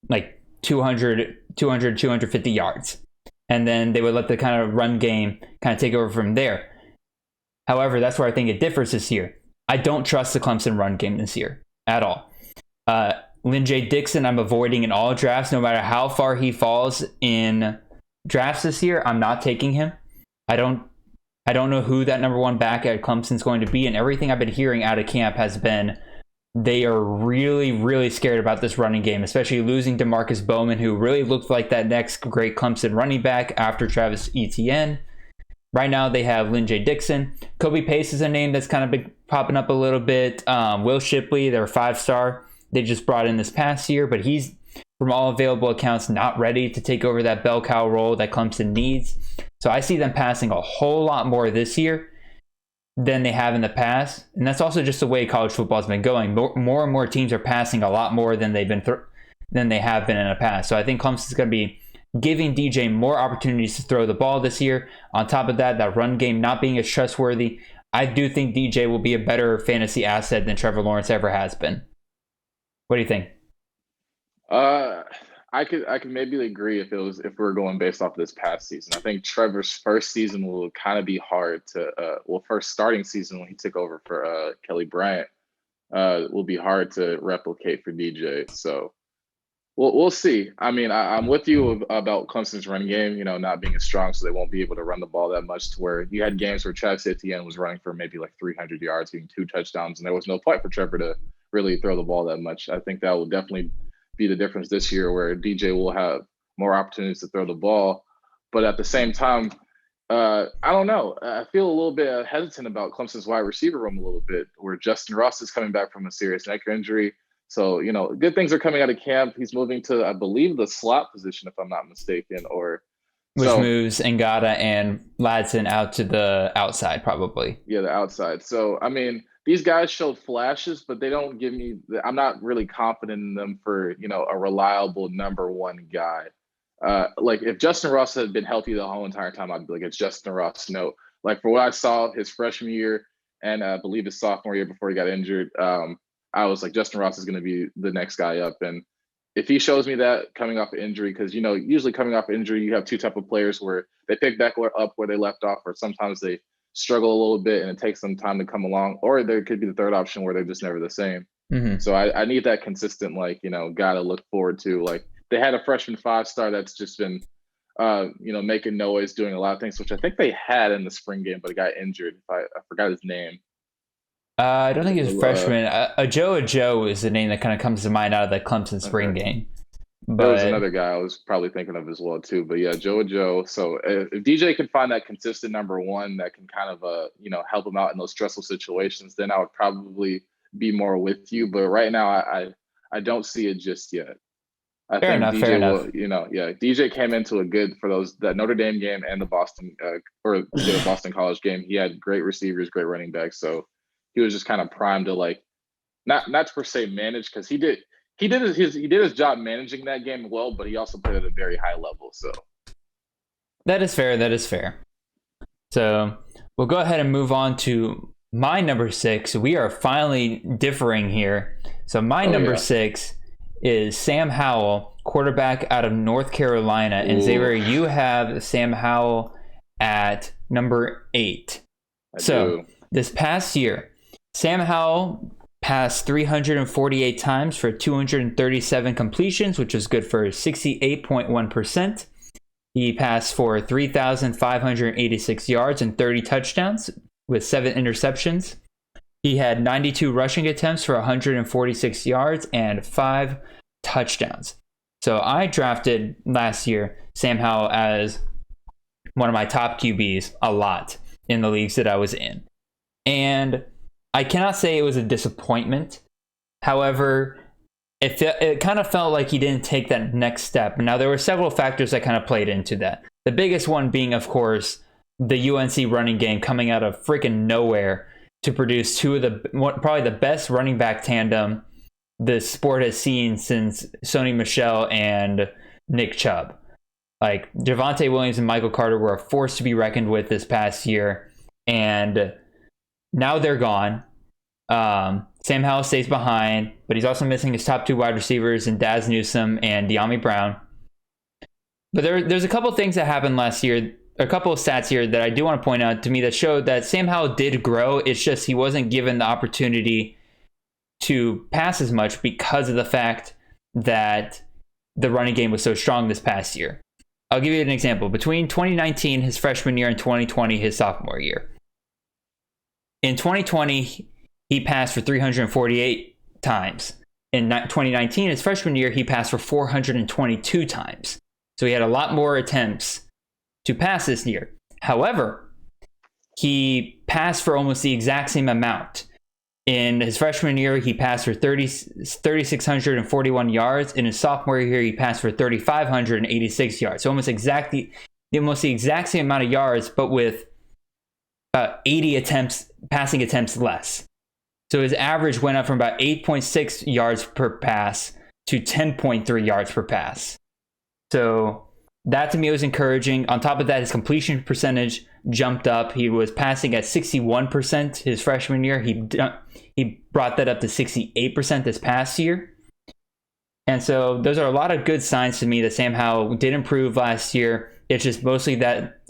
like 250 yards. And then they would let the kind of run game kind of take over from there. However, that's where I think it differs this year. I don't trust the Clemson run game this year at all. Lynn J. Dixon, I'm avoiding in all drafts, no matter how far he falls in drafts this year. I'm not taking him. I don't know who that number 1 back at Clemson is going to be, and everything I've been hearing out of camp has been they are really, really scared about this running game, especially losing DeMarcus Bowman, who really looked like that next great Clemson running back after Travis Etienne. Right now, they have Lynn J. Dixon. Kobe Pace is a name that's kind of been popping up a little bit. Will Shipley, their 5-star, they just brought in this past year, but he's, from all available accounts, not ready to take over that bell cow role that Clemson needs. So I see them passing a whole lot more this year than they have in the past. And that's also just the way college football has been going. More and more teams are passing a lot more than they have been in the past. So I think Clemson's going to be giving DJ more opportunities to throw the ball this year. On top of that, that run game not being as trustworthy, I do think DJ will be a better fantasy asset than Trevor Lawrence ever has been. What do you think? I could maybe agree if we're going based off of this past season. I think Trevor's first season will kind of be hard to first starting season when he took over for Kelly Bryant will be hard to replicate for DJ. So we'll see. I mean, I'm with you about Clemson's run game, not being as strong, so they won't be able to run the ball that much, to where you had games where Travis Etienne was running for maybe like 300 yards, getting 2 touchdowns, and there was no point for Trevor to really throw the ball that much. I think that will definitely be the difference this year, where DJ will have more opportunities to throw the ball. But at the same time, I don't know. I feel a little bit hesitant about Clemson's wide receiver room a little bit, where Justin Ross is coming back from a serious neck injury. So, good things are coming out of camp. He's moving to, I believe, the slot position, if I'm not mistaken, which moves Ngata and Ladson out to the outside, probably. Yeah, the outside. So, I mean, these guys showed flashes, but they don't give me – I'm not really confident in them for, a reliable number 1 guy. Like, if Justin Ross had been healthy the whole entire time, I'd be like, it's Justin Ross. No. Like, for what I saw his freshman year and I believe his sophomore year before he got injured, I was like, Justin Ross is going to be the next guy up. And if he shows me that coming off of injury, because, usually coming off injury, you have 2 type of players where they pick back up where they left off, or sometimes they struggle a little bit and it takes them time to come along, or there could be the third option where they're just never the same. Mm-hmm. So I need that consistent, guy to look forward to. Like, they had a freshman 5-star that's just been, making noise, doing a lot of things, which I think they had in the spring game, but he got injured. I forgot his name. I don't think he was a freshman. Joe is the name that kind of comes to mind out of the Clemson spring game. But there was another guy I was probably thinking of as well too. But yeah, Joe. So if DJ can find that consistent number 1 that can kind of help him out in those stressful situations, then I would probably be more with you. But right now, I don't see it just yet. I think DJ will, DJ came into a good for that Notre Dame game and the Boston the Boston College game. He had great receivers, great running backs. So he was just kind of primed to not to per se manage, because he did his job managing that game well, but he also played at a very high level. So that is fair. So we'll go ahead and move on to my number 6. We are finally differing here. So my number 6 is Sam Howell, quarterback out of North Carolina. And Xavier, you have Sam Howell at number 8. do. This past year, Sam Howell passed 348 times for 237 completions, which was good for 68.1%. He passed for 3,586 yards and 30 touchdowns with 7 interceptions. He had 92 rushing attempts for 146 yards and 5 touchdowns. So I drafted last year Sam Howell as one of my top QBs a lot in the leagues that I was in. And I cannot say it was a disappointment. However, it kind of felt like he didn't take that next step. Now, there were several factors that kind of played into that. The biggest one being, of course, the UNC running game coming out of freaking nowhere to produce probably the best running back tandem the sport has seen since Sony Michel and Nick Chubb. Like, Javonte Williams and Michael Carter were a force to be reckoned with this past year, and now they're gone. Sam Howell stays behind, but he's also missing his top 2 wide receivers in Daz Newsome and De'Ami Brown. But there's a couple things that happened last year, a couple of stats here that I do want to point out to me that showed that Sam Howell did grow. It's just he wasn't given the opportunity to pass as much because of the fact that the running game was so strong this past year. I'll give you an example. Between 2019, his freshman year, and 2020, his sophomore year. In 2020, he passed for 348 times. In 2019, his freshman year, he passed for 422 times. So he had a lot more attempts to pass this year. However, he passed for almost the exact same amount. In his freshman year, he passed for 3,641 yards. In his sophomore year, he passed for 3,586 yards. So almost the exact same amount of yards, but with 80 passing attempts less. So his average went up from about 8.6 yards per pass to 10.3 yards per pass. So that to me was encouraging. On top of that, his completion percentage jumped up. He was passing at 61% his freshman year. He brought that up to 68% this past year. And so those are a lot of good signs to me that Sam Howell did improve last year. It's just mostly that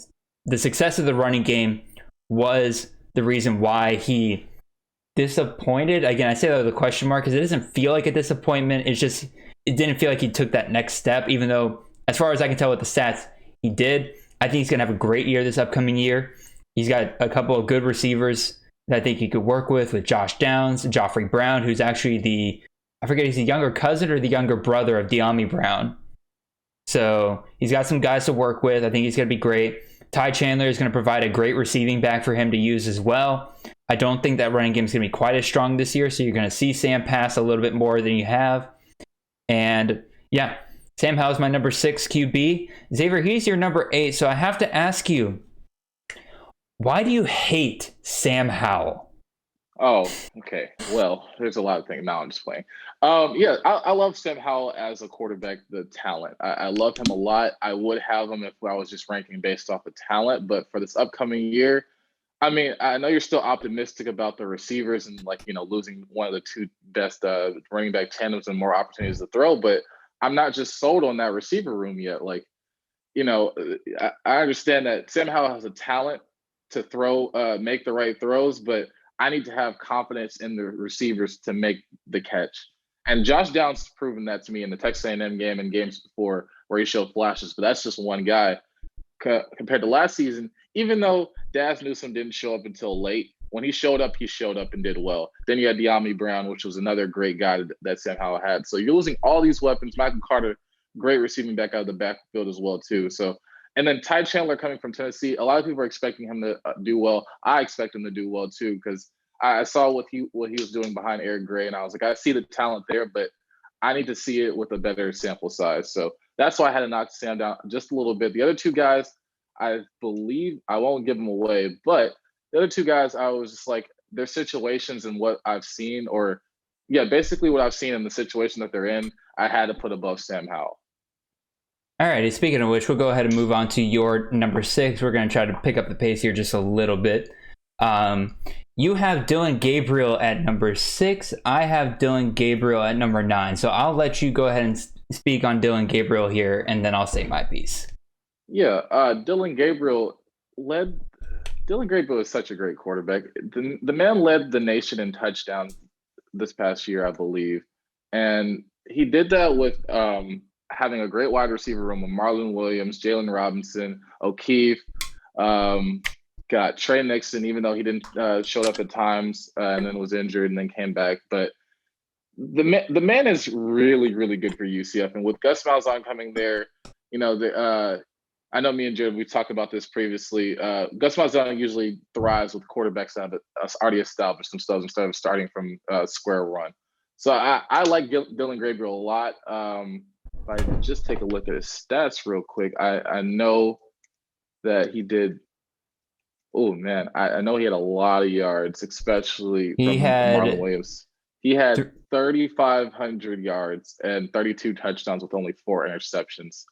the success of the running game was the reason why he disappointed. Again, I say that with a question mark because it doesn't feel like a disappointment. It's just, it didn't feel like he took that next step, even though, as far as I can tell with the stats, he did. I think he's going to have a great year this upcoming year. He's got a couple of good receivers that I think he could work with Josh Downs, Joffrey Brown, who's actually I forget, he's the younger cousin or the younger brother of De'Ami Brown. So he's got some guys to work with. I think he's going to be great. Ty Chandler is going to provide a great receiving back for him to use as well. I don't think that running game is going to be quite as strong this year, so you're going to see Sam pass a little bit more than you have. And yeah, Sam Howell's my number 6 QB. Xavier, he's your number 8, so I have to ask you, why do you hate Sam Howell? Oh, okay. Well, there's a lot of things. Now I'm just playing. I love Sam Howell as a quarterback, the talent. I love him a lot. I would have him if I was just ranking based off of talent, but for this upcoming year, I mean, I know you're still optimistic about the receivers and losing one of the 2 best running back tandems and more opportunities to throw, but I'm not just sold on that receiver room yet. I understand that Sam Howell has a talent to throw, make the right throws, but I need to have confidence in the receivers to make the catch. And Josh Downs has proven that to me in the Texas A&M game and games before where he showed flashes, but that's just one guy. Compared to last season, even though Daz Newsome didn't show up until late, when he showed up and did well. Then you had De'Ami Brown, which was another great guy that Sam Howell had. So you're losing all these weapons. Michael Carter, great receiving back out of the backfield as well, too. So, and then Ty Chandler coming from Tennessee, a lot of people are expecting him to do well. I expect him to do well, too, because I saw what he was doing behind Eric Gray, and I was like, I see the talent there, but I need to see it with a better sample size. So that's why I had to knock Sam down just a little bit. The other 2 guys, I believe, I won't give them away, but the other 2 guys, I was just like, their situations and what I've seen, basically what I've seen in the situation that they're in, I had to put above Sam Howell. All righty, speaking of which, we'll go ahead and move on to your number 6. We're going to try to pick up the pace here just a little bit. You have Dylan Gabriel at number 6. I have Dylan Gabriel at number 9. So I'll let you go ahead and speak on Dylan Gabriel here, and then I'll say my piece. Yeah, Dylan Gabriel, Dylan Gabriel is such a great quarterback. The man led the nation in touchdowns this past year, I believe, and he did that with having a great wide receiver room with Marlon Williams, Jalen Robinson, O'Keefe, got Trey Nixon, even though he didn't show up at times and then was injured and then came back. But the man is really, really good for UCF, and with Gus Malzahn coming there, I know me and Jared, we've talked about this previously. Gus Malzahn usually thrives with quarterbacks that have already established themselves instead of starting from square one. So I like Dylan Gabriel a lot. If I just take a look at his stats real quick, I know that he did. Oh man, I know he had a lot of yards, especially from Marlon Williams. He had 3,500 yards and 32 touchdowns with only 4 interceptions.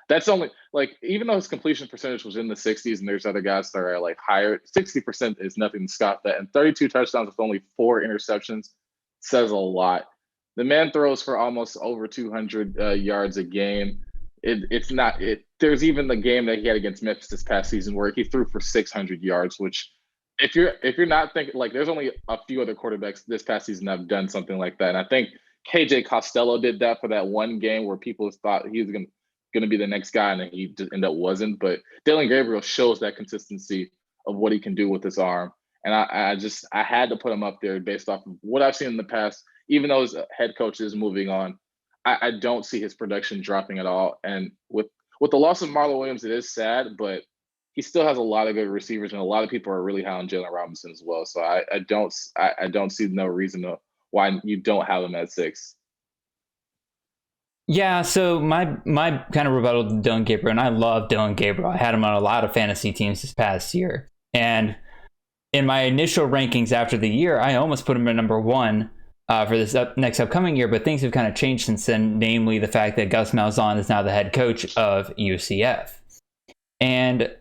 That's only even though his completion percentage was in the 60s, and there's other guys that are higher, 60% is nothing to scoff at. And 32 touchdowns with only 4 interceptions says a lot. The man throws for almost over 200 yards a game. There's even the game that he had against Memphis this past season where he threw for 600 yards, which if you're not thinking, there's only a few other quarterbacks this past season that have done something like that. And I think KJ Costello did that for that one game where people thought he was going to be the next guy, and then he just ended up wasn't. But Dylan Gabriel shows that consistency of what he can do with his arm. And I had to put him up there based off of what I've seen in the past. Even though his head coach is moving on, I don't see his production dropping at all. And with the loss of Marlon Williams, it is sad, but he still has a lot of good receivers, and a lot of people are really high on Jalen Robinson as well. So I don't see no reason why you don't have him at 6. Yeah, so my kind of rebuttal to Dylan Gabriel, and I love Dylan Gabriel. I had him on a lot of fantasy teams this past year. And in my initial rankings after the year, I almost put him at number 1 for this next upcoming year, but things have kind of changed since then, namely the fact that Gus Malzahn is now the head coach of UCF. And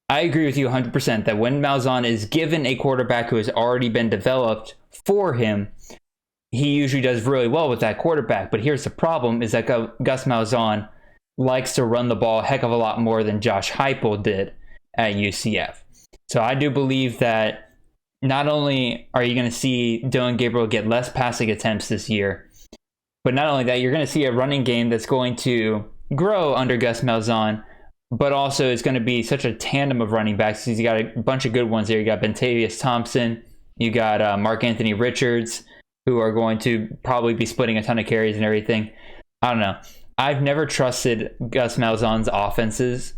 I agree with you 100% that when Malzahn is given a quarterback who has already been developed for him, he usually does really well with that quarterback. But here's the problem, is that Gus Malzahn likes to run the ball a heck of a lot more than Josh Heupel did at UCF. So I do believe that not only are you going to see Dylan Gabriel get less passing attempts this year, but not only that, you're going to see a running game that's going to grow under Gus Malzahn, but also it's going to be such a tandem of running backs. You got a bunch of good ones there. You got Bentavious Thompson, you got Mark Anthony Richards, who are going to probably be splitting a ton of carries and everything. I don't know. I've never trusted Gus Malzahn's offenses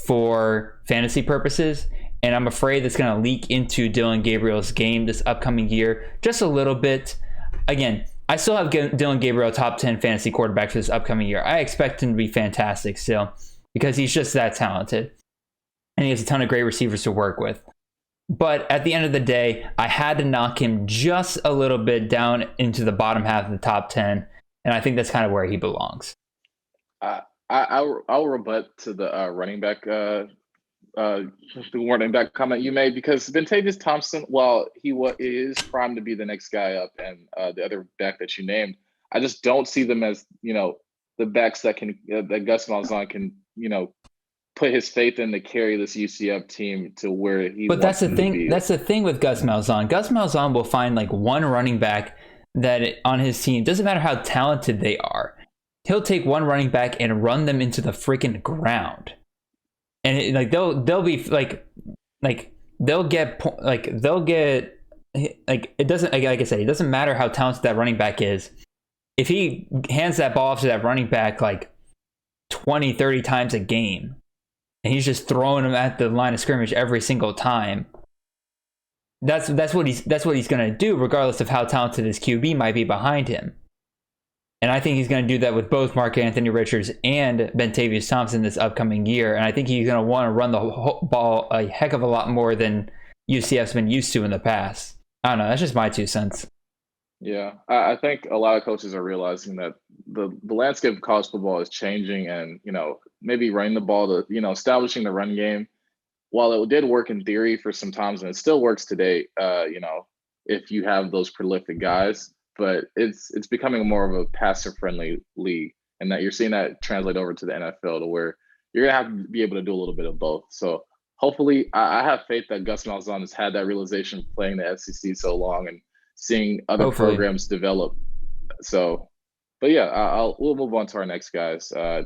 for fantasy purposes, and I'm afraid that's going to leak into Dylan Gabriel's game this upcoming year just a little bit. Again, I still have Dylan Gabriel top 10 fantasy quarterback for this upcoming year. I expect him to be fantastic still because he's just that talented, and he has a ton of great receivers to work with. But at the end of the day, I had to knock him just a little bit down into the bottom half of the top 10, and I think that's kind of where he belongs. I'll rebut to the running back comment you made, because Bentavious Thompson, while he is primed to be the next guy up, and the other back that you named, I just don't see them as the backs that Gus Malzahn can put his faith in to carry this UCF team to where he. But that's the thing. That's the thing with Gus Malzahn. Gus Malzahn will find one running back that on his team, doesn't matter how talented they are, he'll take one running back and run them into the freaking ground, and they'll be they'll get it doesn't, like I said, it doesn't matter how talented that running back is. If he hands that ball off to that running back 20, 30 times a game, and he's just throwing them at the line of scrimmage every single time, that's what he's going to do, regardless of how talented his QB might be behind him. And I think he's going to do that with both Mark Anthony Richards and Bentavious Thompson this upcoming year. And I think he's going to want to run the ball a heck of a lot more than UCF's been used to in the past. I don't know. That's just my 2 cents. Yeah, I think a lot of coaches are realizing that the landscape of college football is changing, and maybe running the ball to establishing the run game, while it did work in theory for some times, and it still works today, if you have those prolific guys, but it's becoming more of a passer friendly league, and that you're seeing that translate over to the NFL, to where you're gonna have to be able to do a little bit of both. So hopefully, I have faith that Gus Malzahn has had that realization playing the SEC so long and seeing other Hopefully. programs develop. So, but yeah, we'll move on to our next guys. I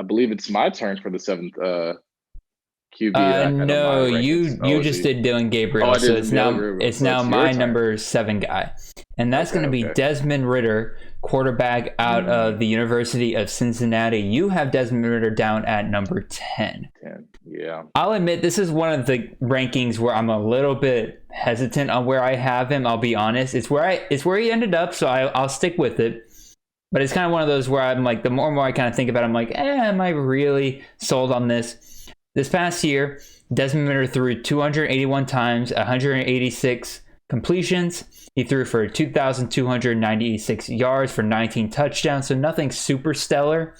believe it's my turn for the seventh QB. That I had on my No, rankings. you just did Dylan Gabriel, I did so it's Gabriel. it's So now it's your my turn. number 7 guy, and that's going to be okay. Desmond Ridder, quarterback out of the University of Cincinnati. You have Desmond Ridder down at number 10. 10. Yeah. I'll admit this is one of the rankings where I'm a little bit hesitant on where I have him. I'll be honest. It's where he ended up, so I'll stick with it. But it's kind of one of those where I'm like, the more and more I kind of think about it, I'm like, am I really sold on this? This past year, Desmond Ridder threw 281 times, 186 completions. He threw for 2,296 yards for 19 touchdowns, so nothing super stellar.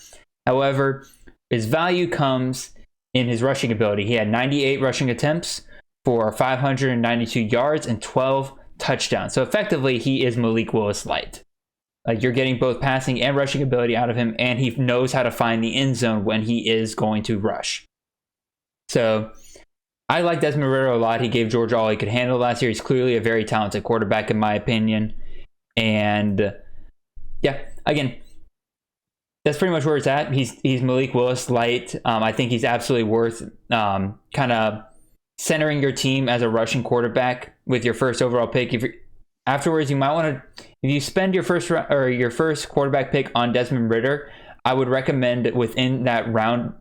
However, his value comes in his rushing ability. He had 98 rushing attempts for 592 yards and 12 touchdowns. So effectively, he is Malik Willis light. You're getting both passing and rushing ability out of him, and he knows how to find the end zone when he is going to rush. So I like Desmond Ridder a lot. He gave Georgia all he could handle last year. He's clearly a very talented quarterback, in my opinion. And yeah, again, that's pretty much where it's at. He's Malik Willis light. I think he's absolutely worth kind of centering your team as a rushing quarterback with your first overall pick. Afterwards, you might want to, if you spend your first quarterback pick on Desmond Ridder, I would recommend within that round,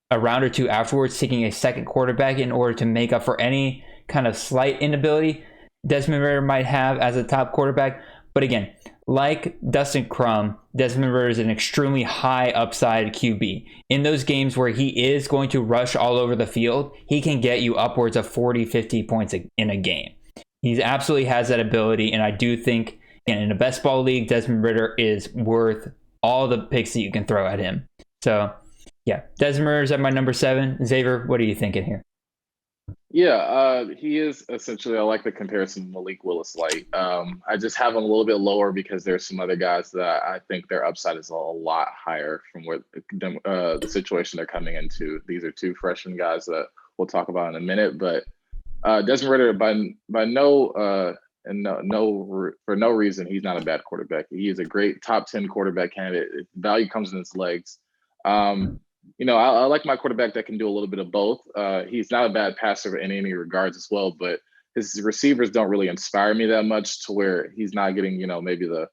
a round or two afterwards, taking a second quarterback in order to make up for any kind of slight inability Desmond Ridder might have as a top quarterback. But again, like Dustin Crum, Desmond Ridder is an extremely high upside QB. In those games where he is going to rush all over the field, he can get you upwards of 40, 50 points in a game. He absolutely has that ability, and I do think in a best ball league, Desmond Ridder is worth all the picks that you can throw at him. So yeah, Desmond Ridder's at my number 7. Xavier, what are you thinking here? Yeah, he is essentially, I like the comparison to Malik Willis light. I just have him a little bit lower because there's some other guys that I think their upside is a lot higher from where the situation they're coming into. These are 2 freshman guys that we'll talk about in a minute, but Desmond Ridder, by no reason, he's not a bad quarterback. He is a great top 10 quarterback candidate. Value comes in his legs. I like my quarterback that can do a little bit of both. He's not a bad passer in any regards as well, but his receivers don't really inspire me that much to where he's not getting, maybe the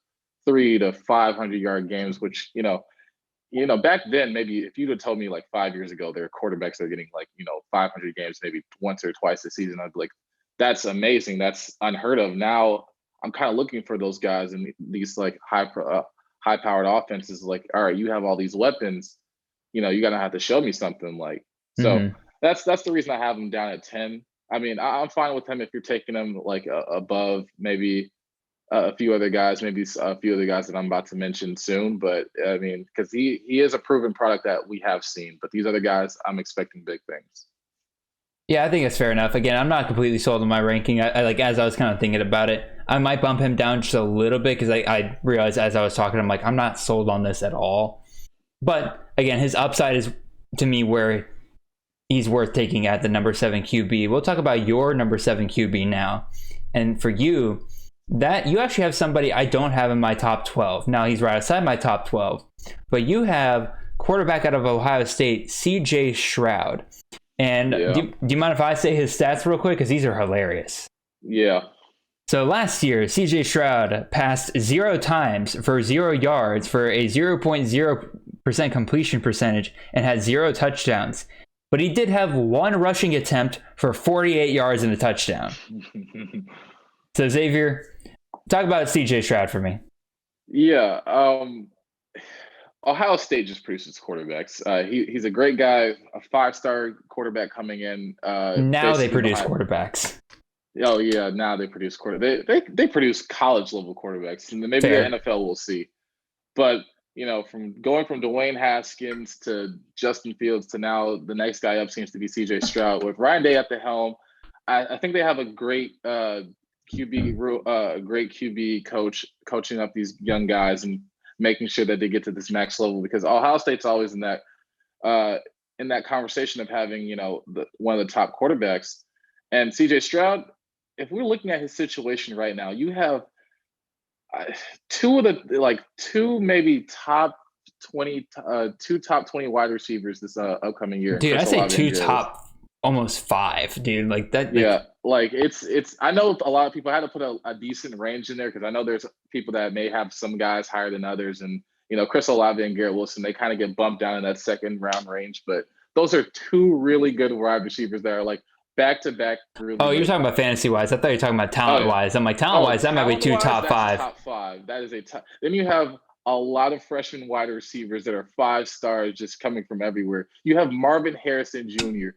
300 to 500 yard games, which, back then, maybe if you'd have told me like 5 years ago, there are quarterbacks that are getting 500 games, maybe once or twice a season, I'd be like, that's amazing. That's unheard of. Now I'm kind of looking for those guys in these like high powered offenses. Like, all right, you have all these weapons, you're going to have to show me something so that's the reason I have him down at 10. I mean, I'm fine with him if you're taking him above maybe a few other guys that I'm about to mention soon. But I mean, because he is a proven product that we have seen. But these other guys, I'm expecting big things. Yeah, I think that's fair enough. Again, I'm not completely sold on my ranking. I like, as I was kind of thinking about it, I might bump him down just a little bit because I realized as I was talking, I'm like, I'm not sold on this at all. But again, his upside is to me where he's worth taking at the number 7 QB. We'll talk about your number 7 QB now. And for you, that you actually have somebody I don't have in my top 12. Now he's right outside my top 12. But you have quarterback out of Ohio State, CJ Stroud. And do you mind if I say his stats real quick? Because these are hilarious. Yeah. So last year, CJ Stroud passed 0 times for 0 yards for a 0.0% completion percentage and had 0 touchdowns. But he did have 1 rushing attempt for 48 yards and a touchdown. So Xavier, talk about CJ Stroud for me. Yeah. Ohio State just produces quarterbacks. He's a great guy, a 5-star quarterback coming in. Now they produce quarterbacks. Oh yeah, now they produce They produce college level quarterbacks, and maybe Fair. the NFL will see. But from going from Dwayne Haskins to Justin Fields to now the next guy up seems to be CJ Stroud with Ryan Day at the helm. I think they have a great QB coach coaching up these young guys and making sure that they get to this next level, because Ohio State's always in that in that conversation of having, one of the top quarterbacks. And CJ Stroud, if we're looking at his situation right now, you have two maybe top 20, two top 20 wide receivers this upcoming year. Dude, I say two top almost 5, dude. Like that. Yeah, it's. I know a lot of people had to put a decent range in there because I know there's people that may have some guys higher than others, and Chris Olave and Garrett Wilson, they kind of get bumped down in that second round range. But those are two really good wide receivers that are like back to back. Really you're talking about fantasy wise. I thought you were talking about talent wise. I'm like talent wise, that might be two top 5. Top 5. That is a top. Then you have a lot of freshman wide receivers that are 5 stars just coming from everywhere. You have Marvin Harrison Jr.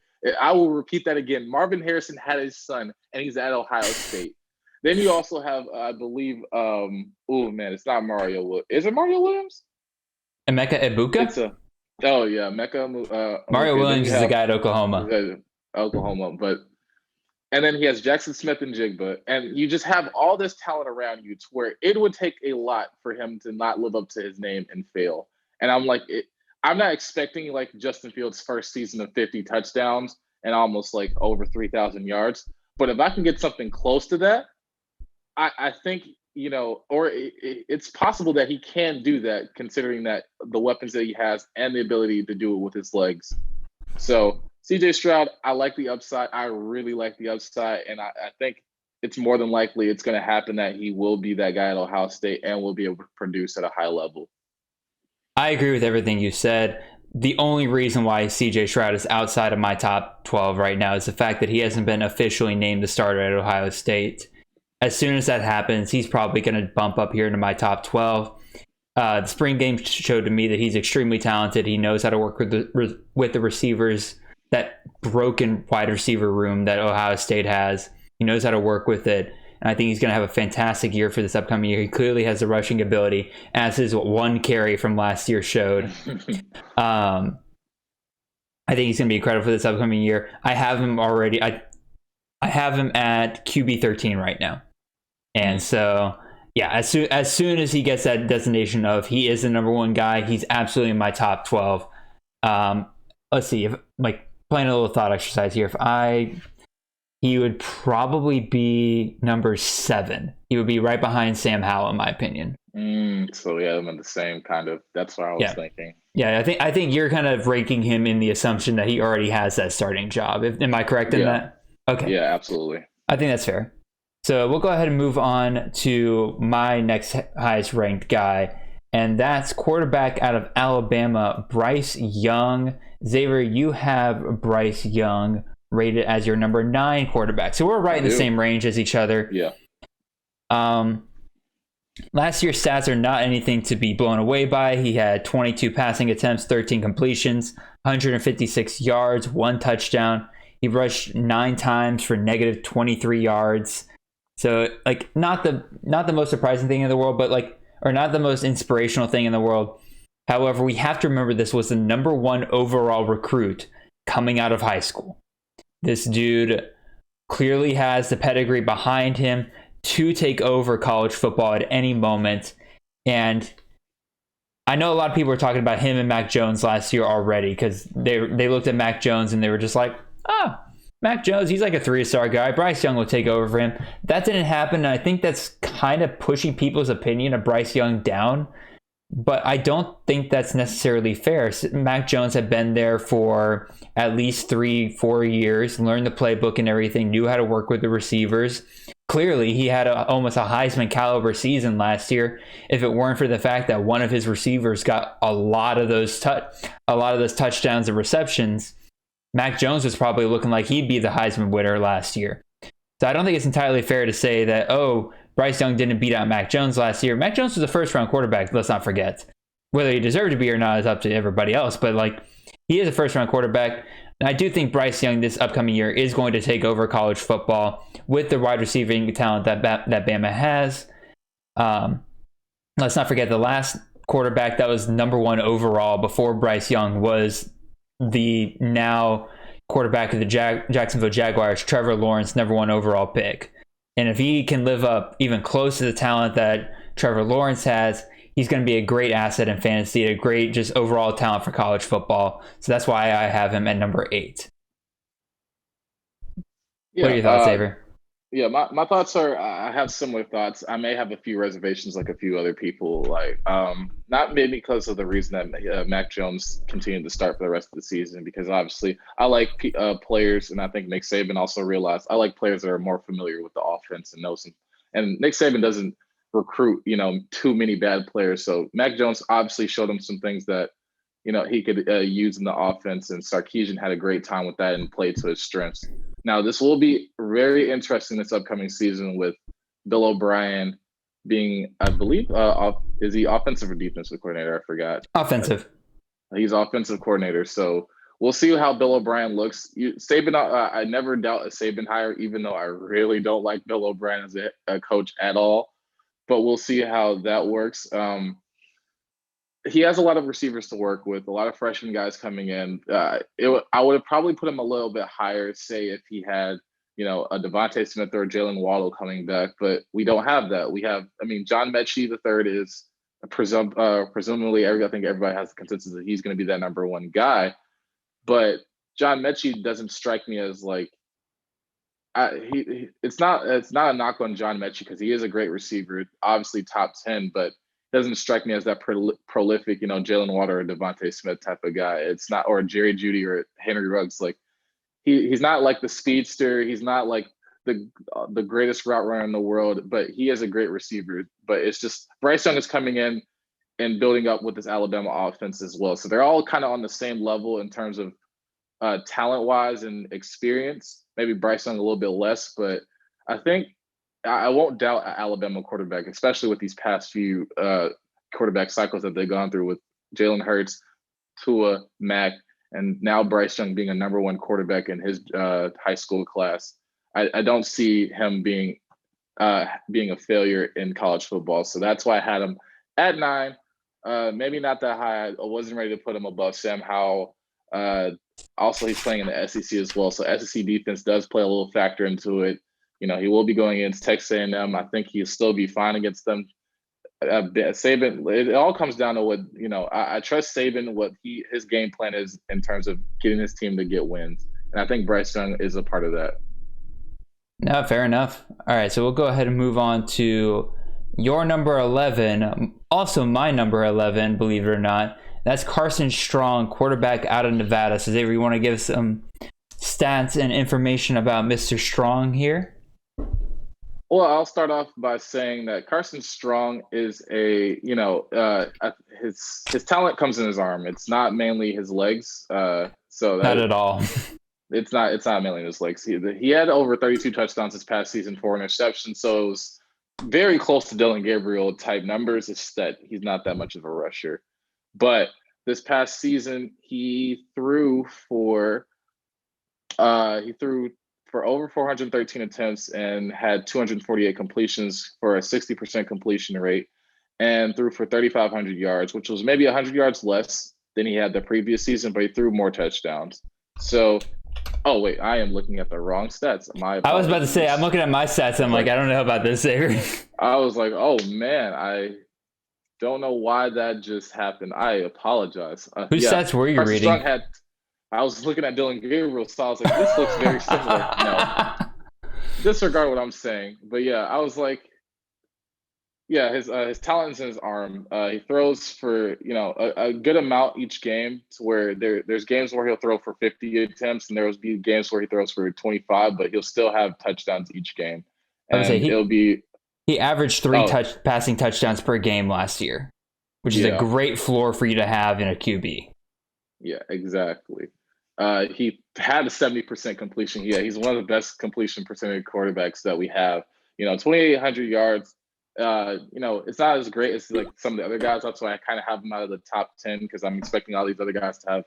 I will repeat that again. Marvin Harrison had his son, and he's at Ohio State. Then you also have, I believe, it's not Mario. Is it Mario Williams? Emeka Egbuka? Emeka. Mario Williams is the guy at Oklahoma. And then he has Jackson Smith and Jigba, and you just have all this talent around you to where it would take a lot for him to not live up to his name and fail. And I'm like, I'm not expecting like Justin Fields' first season of 50 touchdowns and almost like over 3,000 yards. But if I can get something close to that, I think, it's possible that he can do that considering that the weapons that he has and the ability to do it with his legs. So CJ Stroud, I like the upside. I really like the upside. And I think it's more than likely it's going to happen that he will be that guy at Ohio State and will be able to produce at a high level. I agree with everything you said. The only reason why CJ Stroud is outside of my top 12 right now is the fact that he hasn't been officially named the starter at Ohio State. As soon as that happens, he's probably going to bump up here into my top 12. The spring game showed to me that he's extremely talented. He knows how to work with the receivers, that broken wide receiver room that Ohio State has. He knows how to work with it. And I think he's going to have a fantastic year for this upcoming year. He clearly has the rushing ability, as his one carry from last year showed. I think he's going to be incredible for this upcoming year. I have him already. I have him at QB 13 right now. And so, yeah, as soon as he gets that designation of he is the number 1 guy, he's absolutely in my top 12. Let's see, if playing a little thought exercise here. He would probably be number 7. He would be right behind Sam Howell, in my opinion. So yeah, I'm in the same kind of. That's what I was thinking. Yeah, I think you're kind of ranking him in the assumption that he already has that starting job. Am I correct in that? Okay. Yeah, absolutely. I think that's fair. So we'll go ahead and move on to my next highest ranked guy, and that's quarterback out of Alabama, Bryce Young. Xavier, you have Bryce Young rated as your number 9 quarterback. So we're right in the same range as each other. Yeah. Last year's stats are not anything to be blown away by. He had 22 passing attempts, 13 completions, 156 yards, 1 touchdown. He rushed 9 times for negative 23 yards. So not the most surprising thing in the world, or not the most inspirational thing in the world. However, we have to remember this was the number 1 overall recruit coming out of high school. This dude clearly has the pedigree behind him to take over college football at any moment. And I know a lot of people were talking about him and Mac Jones last year already because they looked at Mac Jones and they were just like, Mac Jones, he's like a 3-star guy. Bryce Young will take over for him. That didn't happen, and I think that's kind of pushing people's opinion of Bryce Young down. But I don't think that's necessarily fair. Mac Jones had been there for at least 3-4 years, learned the playbook and everything, knew how to work with the receivers. Clearly, he had almost a Heisman caliber season last year. If it weren't for the fact that one of his receivers got a lot of those touchdowns and receptions, Mac Jones was probably looking like he'd be the Heisman winner last year. So I don't think it's entirely fair to say that, Bryce Young didn't beat out Mac Jones last year. Mac Jones was a first-round quarterback, let's not forget. Whether he deserved to be or not is up to everybody else, but he is a first-round quarterback. And I do think Bryce Young this upcoming year is going to take over college football with the wide receiving talent that Bama has. Let's not forget the last quarterback that was number 1 overall before Bryce Young was the now quarterback of the Jacksonville Jaguars, Trevor Lawrence, number 1 overall pick. And if he can live up even close to the talent that Trevor Lawrence has, he's going to be a great asset in fantasy, a great just overall talent for college football. So that's why I have him at number 8. Yeah, what are your thoughts, Xavier? Yeah, my thoughts are I have similar thoughts. I may have a few reservations like a few other people, like not maybe because of the reason that Mac Jones continued to start for the rest of the season, because obviously I like players, and I think Nick Saban also realized I like players that are more familiar with the offense and knows them. And Nick Saban doesn't recruit, too many bad players. So Mac Jones obviously showed him some things that, he could use in the offense, and Sarkisian had a great time with that and played to his strengths. Now, this will be very interesting this upcoming season with Bill O'Brien being, I believe, is he offensive or defensive coordinator? I forgot. Offensive. He's offensive coordinator. So we'll see how Bill O'Brien looks. Saban, I never doubt a Saban hire, even though I really don't like Bill O'Brien as a coach at all. But we'll see how that works. He has a lot of receivers to work with, a lot of freshman guys coming in. I would have probably put him a little bit higher, say if he had, a Devontae Smith or a Jalen Waddle coming back, but we don't have that. We have, John Mechie III is presumably, I think everybody has the consensus that he's going to be that number one guy, but John Mechie doesn't strike me as like, it's not a knock on John Mechie because he is a great receiver, obviously top 10, but doesn't strike me as that prolific, Jalen Waddle or Devontae Smith type of guy. It's not, or Jerry Jeudy or Henry Ruggs. Like he's not like the speedster. He's not like the greatest route runner in the world, but he is a great receiver. But it's just Bryce Young is coming in and building up with this Alabama offense as well. So they're all kind of on the same level in terms of talent wise and experience. Maybe Bryce Young a little bit less, but I think I won't doubt an Alabama quarterback, especially with these past few quarterback cycles that they've gone through with Jalen Hurts, Tua, Mac, and now Bryce Young being a number one quarterback in his high school class. I don't see him being a failure in college football. So that's why I had him at 9. Maybe not that high. I wasn't ready to put him above Sam Howell. Also, he's playing in the SEC as well. So SEC defense does play a little factor into it. He will be going against Texas A&M. I think he'll still be fine against them. Saban, it all comes down to what, I trust Saban, what his game plan is in terms of getting his team to get wins. And I think Bryce Young is a part of that. No, fair enough. All right, so we'll go ahead and move on to your number 11. Also my number 11, believe it or not. That's Carson Strong, quarterback out of Nevada. So Xavier, you want to give some stats and information about Mr. Strong here? Well, I'll start off by saying that Carson Strong is his talent comes in his arm. It's not mainly his legs. Not at all. It's not mainly his legs. He had over 32 touchdowns this past season, 4 interceptions. So it was very close to Dylan Gabriel type numbers. It's just that he's not that much of a rusher. But this past season, he threw for over 413 attempts and had 248 completions for a 60% completion rate, and threw for 3,500 yards, which was maybe 100 yards less than he had the previous season, but he threw more touchdowns. So, oh wait, I am looking at the wrong stats. I was about to say, I'm looking at my stats. I'm like, I don't know about this, Xavier. I was like, oh man, I don't know why that just happened. I apologize. Whose stats were you Carson reading? Strong I was looking at Dylan Gabriel, so I was like, this looks very similar. No, disregard what I'm saying. But yeah, I was like, yeah, his talent's in his arm. He throws for, a good amount each game, to where there's games where he'll throw for 50 attempts, and there will be games where he throws for 25, but he'll still have touchdowns each game. And he averaged 3 passing touchdowns per game last year, which is a great floor for you to have in a QB. Yeah, exactly. He had a 70% completion. Yeah, he's one of the best completion percentage quarterbacks that we have. 2,800 yards. It's not as great as like some of the other guys. That's why I kind of have him out of the top 10, because I'm expecting all these other guys to have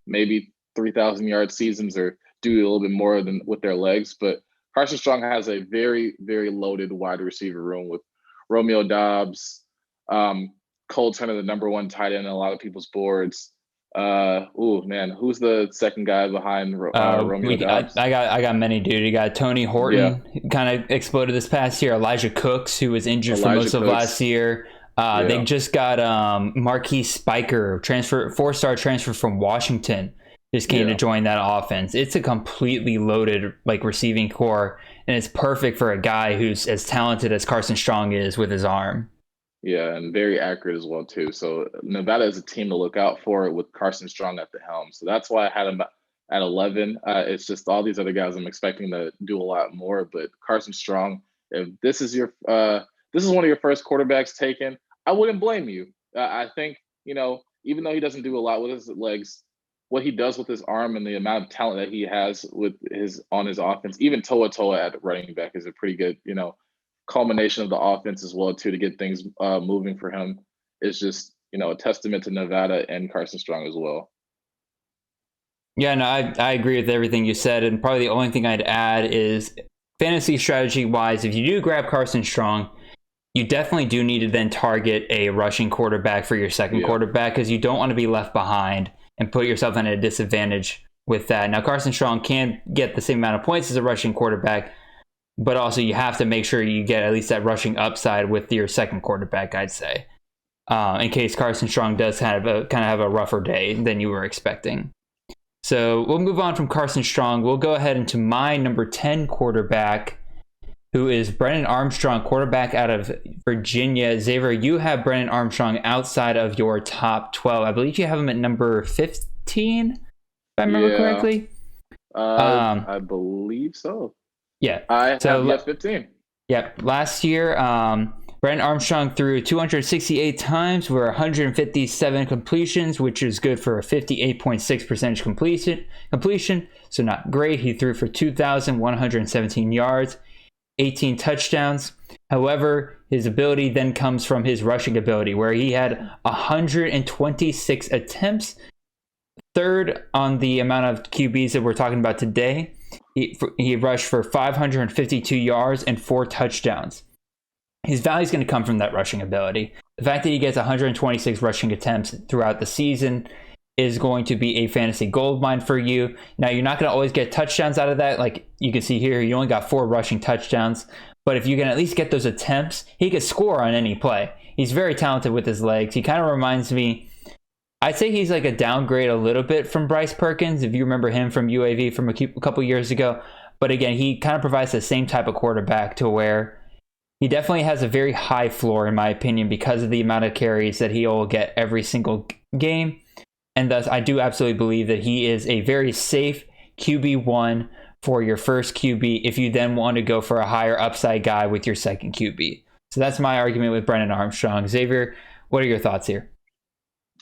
maybe 3,000 yard seasons or do a little bit more than with their legs. But Carson Strong has a very, very loaded wide receiver room with Romeo Doubs, Cole Turner, the number 1 tight end on a lot of people's boards. Who's the second guy behind Romeo Doubs? I got many, dude. You got Tony Horton, kind of exploded this past year. Elijah Cooks, who was injured for most of last year. They just got Marquise Spiker, four-star transfer from Washington, just came to join that offense. It's a completely loaded receiving core, and it's perfect for a guy who's as talented as Carson Strong is with his arm. Yeah, and very accurate as well too. So Nevada is a team to look out for with Carson Strong at the helm. So that's why I had him at 11. It's just all these other guys I'm expecting to do a lot more. But Carson Strong, if this is one of your first quarterbacks taken, I wouldn't blame you. I think, even though he doesn't do a lot with his legs, what he does with his arm and the amount of talent that he has on his offense, even Toa at running back is a pretty good, culmination of the offense as well too, to get things moving for him. Is just, a testament to Nevada and Carson Strong as well. Yeah, no, I agree with everything you said. And probably the only thing I'd add is fantasy strategy wise, if you do grab Carson Strong, you definitely do need to then target a rushing quarterback for your second quarterback, because you don't want to be left behind and put yourself in a disadvantage with that. Now, Carson Strong can get the same amount of points as a rushing quarterback, but also you have to make sure you get at least that rushing upside with your second quarterback, I'd say, in case Carson Strong does kind of have a rougher day than you were expecting. So we'll move on from Carson Strong. We'll go ahead into my number 10 quarterback, who is Brennan Armstrong, quarterback out of Virginia. Xavier, you have Brennan Armstrong outside of your top 12. I believe you have him at number 15, if I remember correctly. I believe so. Yeah. I have 15. Yeah. Last year, Brennan Armstrong threw 268 times for 157 completions, which is good for a 58.6% completion. So not great. He threw for 2,117 yards. 18 touchdowns. However, his ability then comes from his rushing ability, where he had 126 attempts, third on the amount of QBs that we're talking about today. He rushed for 552 yards and 4 touchdowns. His value is going to come from that rushing ability. The fact that he gets 126 rushing attempts throughout the season is going to be a fantasy goldmine for you. Now, you're not going to always get touchdowns out of that. Like you can see here, you only got 4 rushing touchdowns. But if you can at least get those attempts, he could score on any play. He's very talented with his legs. He kind of reminds me, I'd say he's like a downgrade a little bit from Bryce Perkins, if you remember him from UAV from a couple years ago. But again, he kind of provides the same type of quarterback to where he definitely has a very high floor, in my opinion, because of the amount of carries that he'll get every single game. And thus, I do absolutely believe that he is a very safe QB1 for your first QB if you then want to go for a higher upside guy with your second QB. So that's my argument with Brennan Armstrong. Xavier, what are your thoughts here?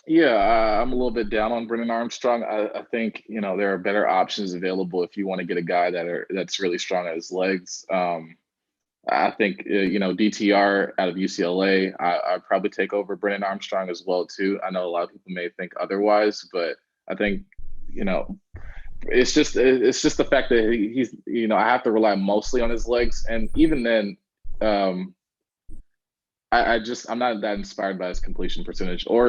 Yeah, I'm a little bit down on Brennan Armstrong. I think, there are better options available if you want to get a guy that's really strong at his legs. I think, DTR out of UCLA, I'd probably take over Brennan Armstrong as well, too. I know a lot of people may think otherwise, but I think, it's just the fact that he's, I have to rely mostly on his legs. And even then, I'm not that inspired by his completion percentage or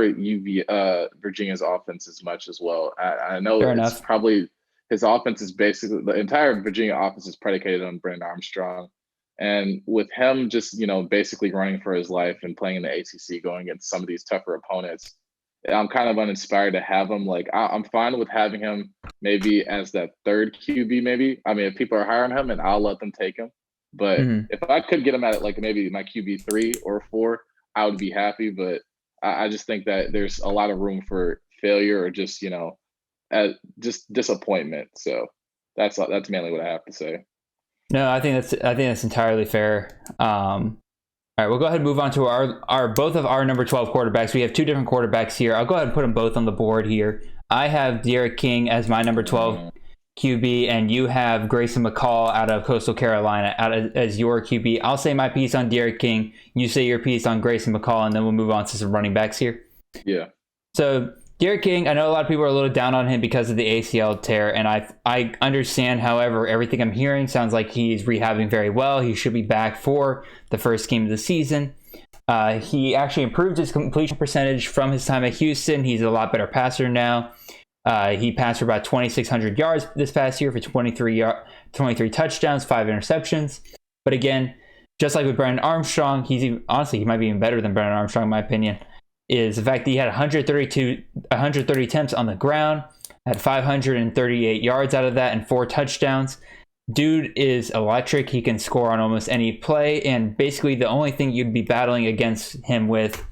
Virginia's offense as much as well. I know probably his offense is basically, the entire Virginia offense is predicated on Brennan Armstrong. And with him just, basically running for his life and playing in the ACC, going against some of these tougher opponents, I'm kind of uninspired to have him. Like, I'm fine with having him maybe as that third QB, maybe. I mean, if people are hiring him, and I'll let them take him. But if I could get him at maybe my QB 3 or 4, I would be happy. But I just think that there's a lot of room for failure or just, just disappointment. So that's mainly what I have to say. No, I think that's entirely fair. All right, we'll go ahead and move on to our both of our number 12 quarterbacks. We have 2 different quarterbacks here. I'll go ahead and put them both on the board here. I have Derek King as my number 12 QB, and you have Grayson McCall out of Coastal Carolina as your QB. I'll say my piece on Derek King. You say your piece on Grayson McCall, and then we'll move on to some running backs here. Yeah. So Derek King, I know a lot of people are a little down on him because of the ACL tear, and I understand. However, everything I'm hearing sounds like he's rehabbing very well. He should be back for the first game of the season. He actually improved his completion percentage from his time at Houston. He's a lot better passer now. He passed for about 2,600 yards this past year for 23 touchdowns, 5 interceptions. But again, just like with Brennan Armstrong, honestly, he might be even better than Brennan Armstrong, in my opinion, is the fact that he had 130 attempts on the ground, had 538 yards out of that, and 4 touchdowns. Dude is electric. He can score on almost any play, and basically the only thing you'd be battling against him with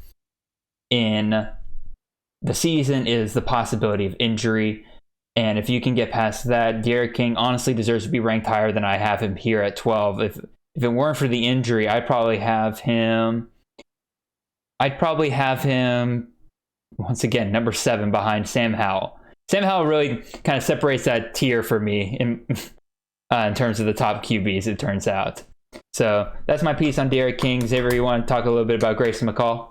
in the season is the possibility of injury. And if you can get past that, D'Eriq King honestly deserves to be ranked higher than I have him here at 12. If it weren't for the injury, I'd probably have him once again number 7 behind Sam Howell. Sam Howell really kind of separates that tier for me in terms of the top QBs, it turns out. So that's my piece on D'Eriq King. Xavier, you want to talk a little bit about Grayson McCall?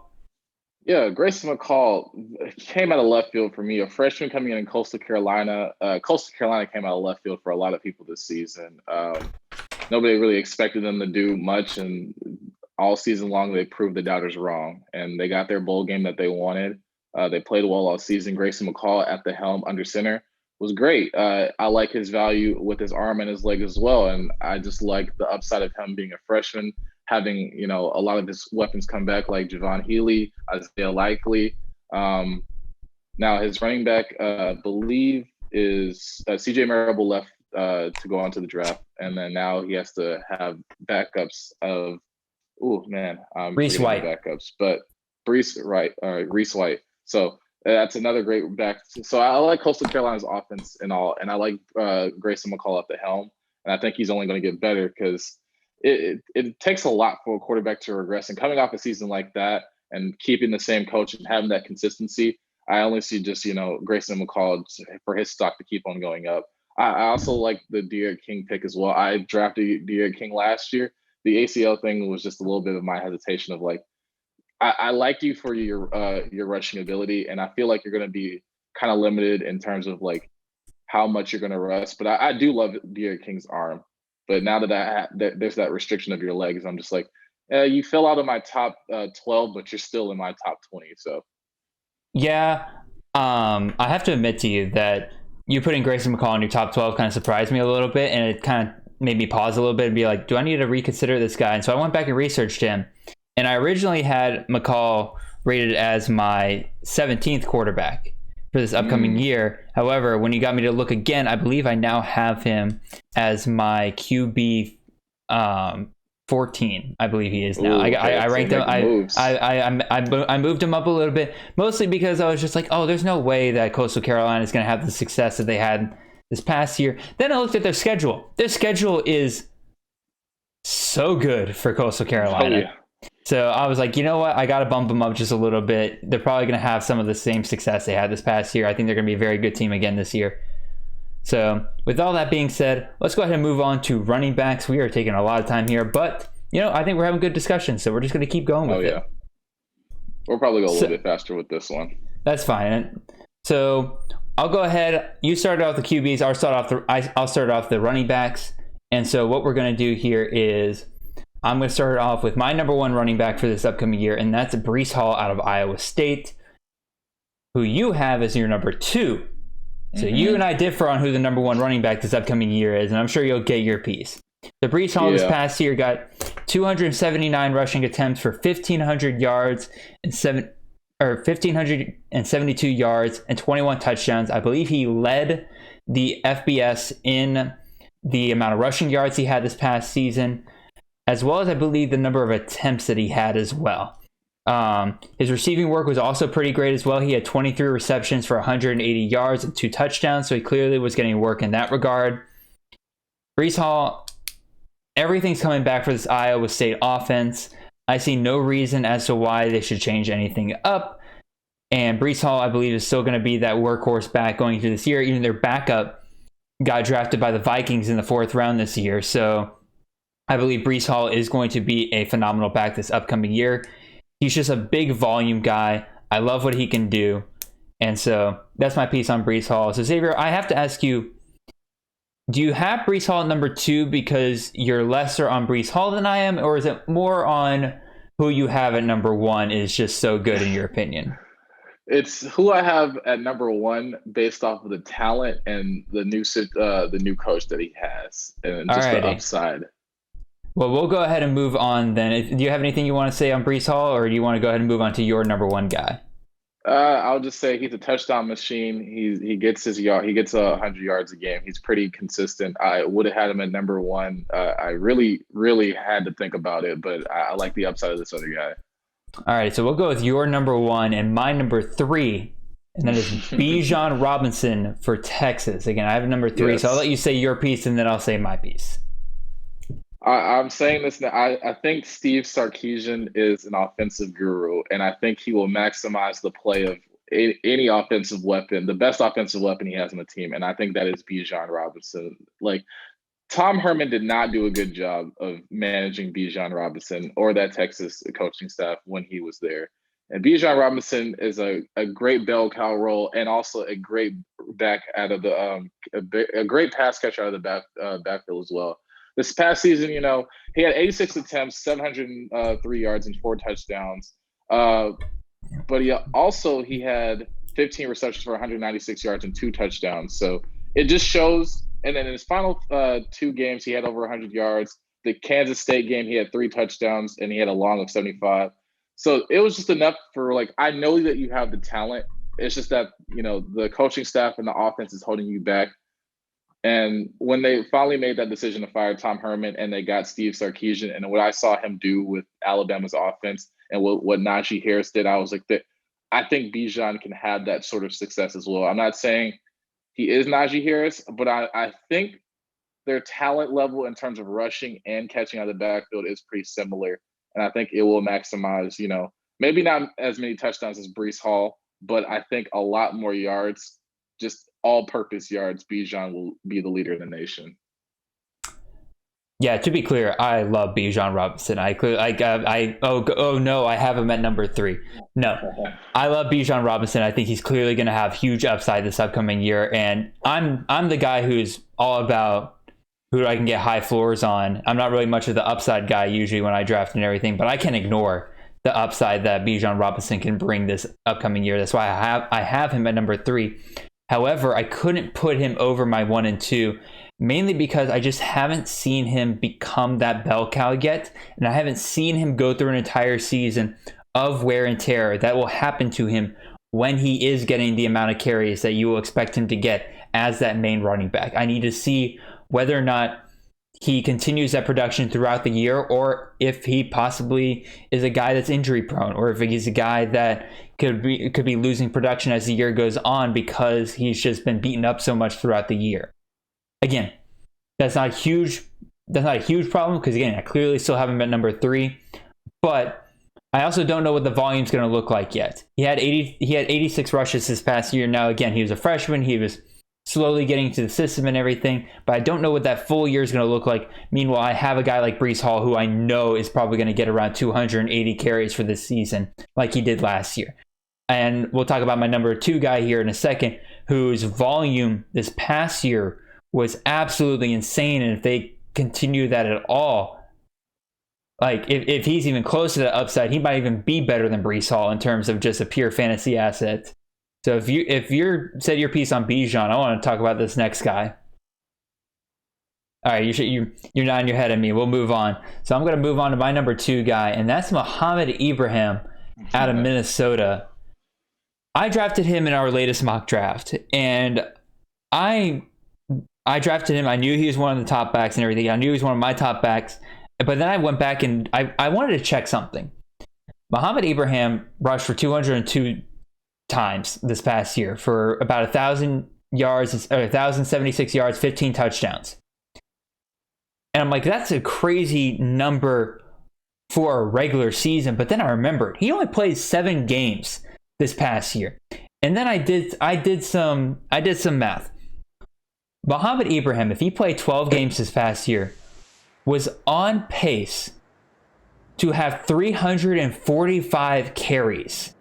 Yeah, Grayson McCall came out of left field for me. A freshman coming in Coastal Carolina. Coastal Carolina came out of left field for a lot of people this season. Nobody really expected them to do much, and all season long they proved the doubters wrong. And they got their bowl game that they wanted. They played well all season. Grayson McCall at the helm under center was great. I like his value with his arm and his leg as well, and I just like the upside of him being a freshman, having a lot of his weapons come back like Javon Healy, Isaiah Likely. Now his running back, believe, is CJ Marable left to go on to the draft, and then now he has to have backups of Reese White backups, but Reese White. So that's another great back. So I like Coastal Carolina's offense and all, and I like Grayson McCall at the helm, and I think he's only going to get better because it takes a lot for a quarterback to regress. And coming off a season like that and keeping the same coach and having that consistency, I only see just Grayson McCall for his stock to keep on going up. I also like the D'Eriq King pick as well. I drafted D'Eriq King last year. The ACL thing was just a little bit of my hesitation of like, I like you for your rushing ability, and I feel like you're going to be kind of limited in terms of like how much you're going to rush. But I do love D'Eriq King's arm. But now that there's that restriction of your legs, I'm just like, you fell out of my top 12, but you're still in my top 20. So, yeah, I have to admit to you that you putting Grayson McCall in your top 12 kind of surprised me a little bit, and it kind of made me pause a little bit and be like, do I need to reconsider this guy? And so I went back and researched him. And I originally had McCall rated as my 17th quarterback for this upcoming year. However, when you got me to look again, I believe I now have him as my QB 14. I believe he is now. Ooh, I ranked him. I moved him up a little bit, mostly because I was just like, oh, there's no way that Coastal Carolina is going to have the success that they had this past year. Then I looked at their schedule. Their schedule is so good for Coastal Carolina. Oh, yeah. So I was like, you know what? I got to bump them up just a little bit. They're probably going to have some of the same success they had this past year. I think they're going to be a very good team again this year. So with all that being said, let's go ahead and move on to running backs. We are taking a lot of time here, but I think we're having good discussion. So we're just going to keep going with it. We'll probably go a little bit faster with this one. That's fine. So I'll go ahead. You started off the QBs. I'll start off the running backs. And so what we're going to do here is I'm going to start off with my number 1 running back for this upcoming year, and that's Breece Hall out of Iowa State, who you have as your number 2. So you and I differ on who the number 1 running back this upcoming year is, and I'm sure you'll get your piece. The Breece Hall this past year got 279 rushing attempts for 1,500 yards and 1,572 yards and 21 touchdowns. I believe he led the FBS in the amount of rushing yards he had this past season, as well as I believe the number of attempts that he had as well. His receiving work was also pretty great as well. He had 23 receptions for 180 yards and 2 touchdowns, so he clearly was getting work in that regard. Breece Hall, everything's coming back for this Iowa State offense. I see no reason as to why they should change anything up. And Breece Hall, I believe, is still going to be that workhorse back going into this year. Even their backup got drafted by the Vikings in the 4th round this year, so I believe Breece Hall is going to be a phenomenal back this upcoming year. He's just a big volume guy. I love what he can do. And so that's my piece on Breece Hall. So Xavier, I have to ask you, do you have Breece Hall at number 2 because you're lesser on Breece Hall than I am? Or is it more on who you have at number 1 is just so good in your opinion? It's who I have at number 1 based off of the talent and the new coach that he has and just the upside. Well, we'll go ahead and move on then. Do you have anything you want to say on Breece Hall, or do you want to go ahead and move on to your number one guy? I'll just say he's a touchdown machine. He gets his yard. He gets 100 yards a game. He's pretty consistent. I would have had him at number one. I really, really had to think about it, but I like the upside of this other guy. All right, so we'll go with your number one and my number three, and that is Bijan Robinson for Texas. Again, I have number three, Yes. so I'll let you say your piece, and then I'll say my piece. I'm saying this now. I think Steve Sarkisian is an offensive guru, and I think he will maximize the play of any offensive weapon, the best offensive weapon he has on the team, and I think that is Bijan Robinson. Like, Tom Herman did not do a good job of managing Bijan Robinson or that Texas coaching staff when he was there. And Bijan Robinson is a great bell cow role and also a great back out of the a great pass catcher out of the backfield as well. This past season, he had 86 attempts, 703 yards, and 4 touchdowns. But he had 15 receptions for 196 yards and 2 touchdowns. So it just shows. And then in his final 2 games, he had over 100 yards. The Kansas State game, he had 3 touchdowns, and he had a long of 75. So it was just enough for, I know that you have the talent. It's just that, the coaching staff and the offense is holding you back. And when they finally made that decision to fire Tom Herman and they got Steve Sarkisian, and what I saw him do with Alabama's offense and what Najee Harris did, I was like, I think Bijan can have that sort of success as well. I'm not saying he is Najee Harris, but I think their talent level in terms of rushing and catching out of the backfield is pretty similar. And I think it will maximize, maybe not as many touchdowns as Breece Hall, but I think a lot more yards, just all-purpose yards. Bijan will be the leader of the nation. Yeah, to be clear, I love Bijan Robinson. I have him at number 3. No, I love Bijan Robinson. I think he's clearly going to have huge upside this upcoming year, and I'm the guy who's all about who I can get high floors on. I'm not really much of the upside guy usually when I draft and everything, but I can ignore the upside that Bijan Robinson can bring this upcoming year. That's why I have him at number 3. However, I couldn't put him over my 1 and 2, mainly because I just haven't seen him become that bell cow yet, and I haven't seen him go through an entire season of wear and tear that will happen to him when he is getting the amount of carries that you will expect him to get as that main running back. I need to see whether or not he continues that production throughout the year, or if he possibly is a guy that's injury prone, or if he's a guy that could be losing production as the year goes on because he's just been beaten up so much throughout the year. Again, that's not a huge problem because, again, I clearly still have him at number 3, but I also don't know what the volume's going to look like yet. He had 86 rushes this past year. Now, again, he was a freshman. He was slowly getting to the system and everything, but I don't know what that full year is going to look like. Meanwhile, I have a guy like Breece Hall who I know is probably going to get around 280 carries for this season like he did last year. And we'll talk about my number 2 guy here in a second, whose volume this past year was absolutely insane. And if they continue that at all, if he's even close to the upside, he might even be better than Breece Hall in terms of just a pure fantasy asset. So if you're said your piece on Bijan, I want to talk about this next guy. All right, you're nodding your head at me. We'll move on. So I'm going to move on to my number 2 guy, and that's Mohamed Ibrahim out of Minnesota. I drafted him in our latest mock draft, and I drafted him. I knew he was one of the top backs and everything. I knew he was one of my top backs, but then I went back and I wanted to check something. Mohamed Ibrahim rushed for 202 times this past year for about 1,000 yards, or 1,076 yards, 15 touchdowns. And I'm like, that's a crazy number for a regular season. But then I remembered he only played 7 games this past year. And then I did some math. Mohamed Ibrahim, if he played 12 games this past year, was on pace to have 345 carries.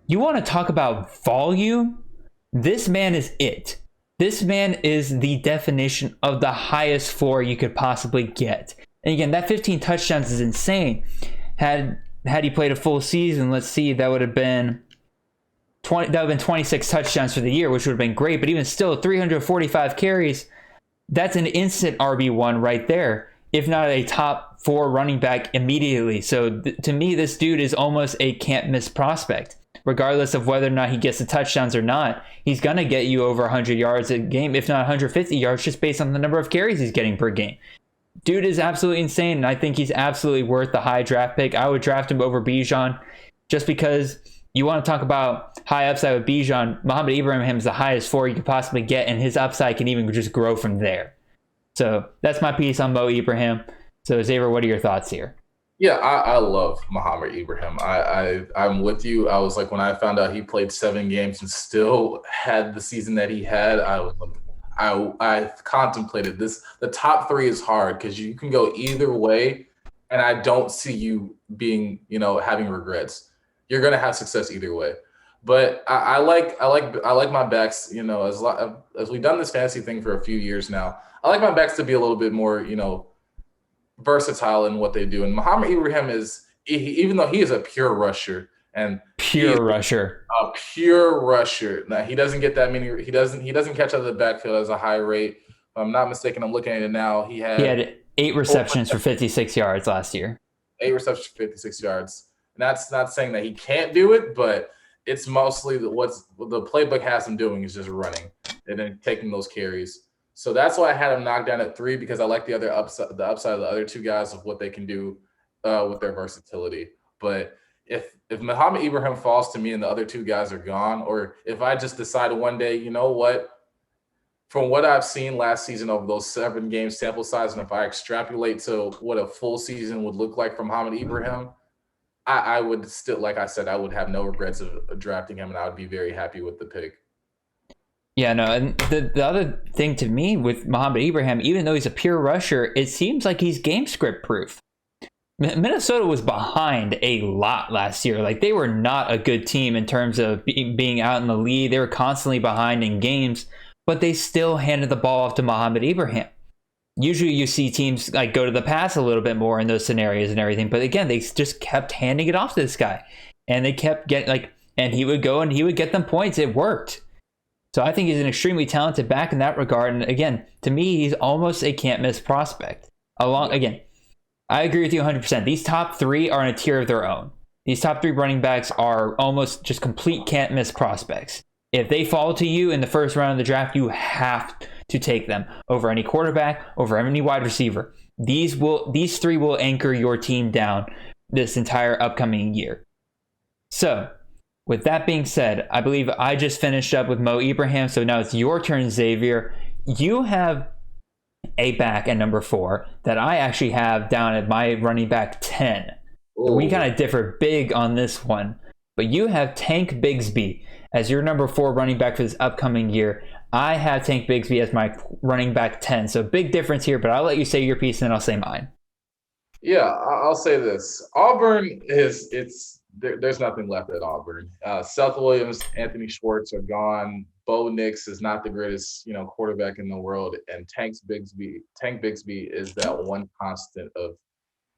You want to talk about volume? This man is it. This man is the definition of the highest floor you could possibly get. And again, that 15 touchdowns is insane. Had he played a full season, let's see, that would have been 26 touchdowns for the year, which would have been great. But even still, 345 carries, that's an instant RB1 right there. if not a top 4 running back immediately. So to me, this dude is almost a can't miss prospect. Regardless of whether or not he gets the touchdowns or not, he's going to get you over 100 yards a game, if not 150 yards, just based on the number of carries he's getting per game. Dude is absolutely insane, and I think he's absolutely worth the high draft pick. I would draft him over Bijan just because you want to talk about high upside with Bijan. Muhammad Ibrahim is the highest 4 you could possibly get, and his upside can even just grow from there. So that's my piece on Mo Ibrahim. So Xavier, what are your thoughts here? Yeah, I love Muhammad Ibrahim. I'm with you. I was like, when I found out he played 7 games and still had the season that he had, I contemplated this. The top 3 is hard because you can go either way, and I don't see you being, having regrets. You're gonna have success either way. But I like my backs. As we've done this fantasy thing for a few years now, I like my backs to be a little bit more, versatile in what they do. And Muhammad Ibrahim even though he is a pure rusher and pure rusher. Now he doesn't get that many. He doesn't catch out of the backfield as a high rate. If I'm not mistaken, I'm looking at it now. He had 8 receptions for 56 yards last year. 8 receptions for 56 yards. And that's not saying that he can't do it, but it's mostly what the playbook has him doing is just running and then taking those carries. So that's why I had him knocked down at 3, because I like the upside of the other 2 guys of what they can do with their versatility. But if Muhammad Ibrahim falls to me and the other 2 guys are gone, or if I just decide one day, you know what, from what I've seen last season over those 7 game sample size, and if I extrapolate to what a full season would look like from Muhammad Ibrahim, I would still, like I said, I would have no regrets of drafting him, and I would be very happy with the pick. Yeah, no, and the other thing to me with Muhammad Ibrahim, even though he's a pure rusher, it seems like he's game script proof. Minnesota was behind a lot last year. Like, they were not a good team in terms of being out in the lead. They were constantly behind in games, but they still handed the ball off to Muhammad Ibrahim. Usually you see teams like go to the pass a little bit more in those scenarios and everything, but again, they just kept handing it off to this guy, and they kept getting and he would go and he would get them points. It worked. So I think he's an extremely talented back in that regard. And again, to me, he's almost a can't miss prospect. Again, I agree with you 100%. These top 3 are in a tier of their own. These top 3 running backs are almost just complete can't miss prospects. If they fall to you in the first round of the draft, you have to take them over any quarterback, over any wide receiver. These 3 will anchor your team down this entire upcoming year. So, with that being said, I believe I just finished up with Mo Ibrahim, so now it's your turn, Xavier. You have a back at number 4 that I actually have down at my running back 10. Ooh. We kind of differ big on this one, but you have Tank Bigsby as your number 4 running back for this upcoming year. I have Tank Bigsby as my running back 10, so big difference here, but I'll let you say your piece and then I'll say mine. Yeah, I'll say this. Auburn there's nothing left at Auburn. Seth Williams, Anthony Schwartz are gone. Bo Nix is not the greatest, quarterback in the world. And Tank Bigsby is that one constant of,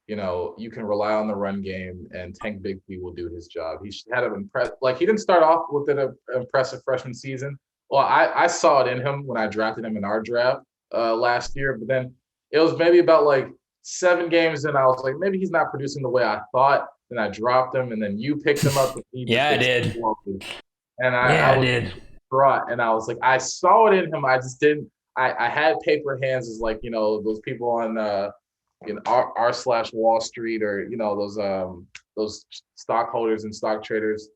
you can rely on the run game, and Tank Bigsby will do his job. He had an he didn't start off with an impressive freshman season. Well, I saw it in him when I drafted him in our draft last year, but then it was maybe about 7 games in, I was like, maybe he's not producing the way I thought. Then I dropped him, and then you picked him up. Yeah, I did. And I was brought, and I was like, I saw it in him. I just didn't. I had paper hands, as those people on r/Wall Street, or those stockholders and stock traders.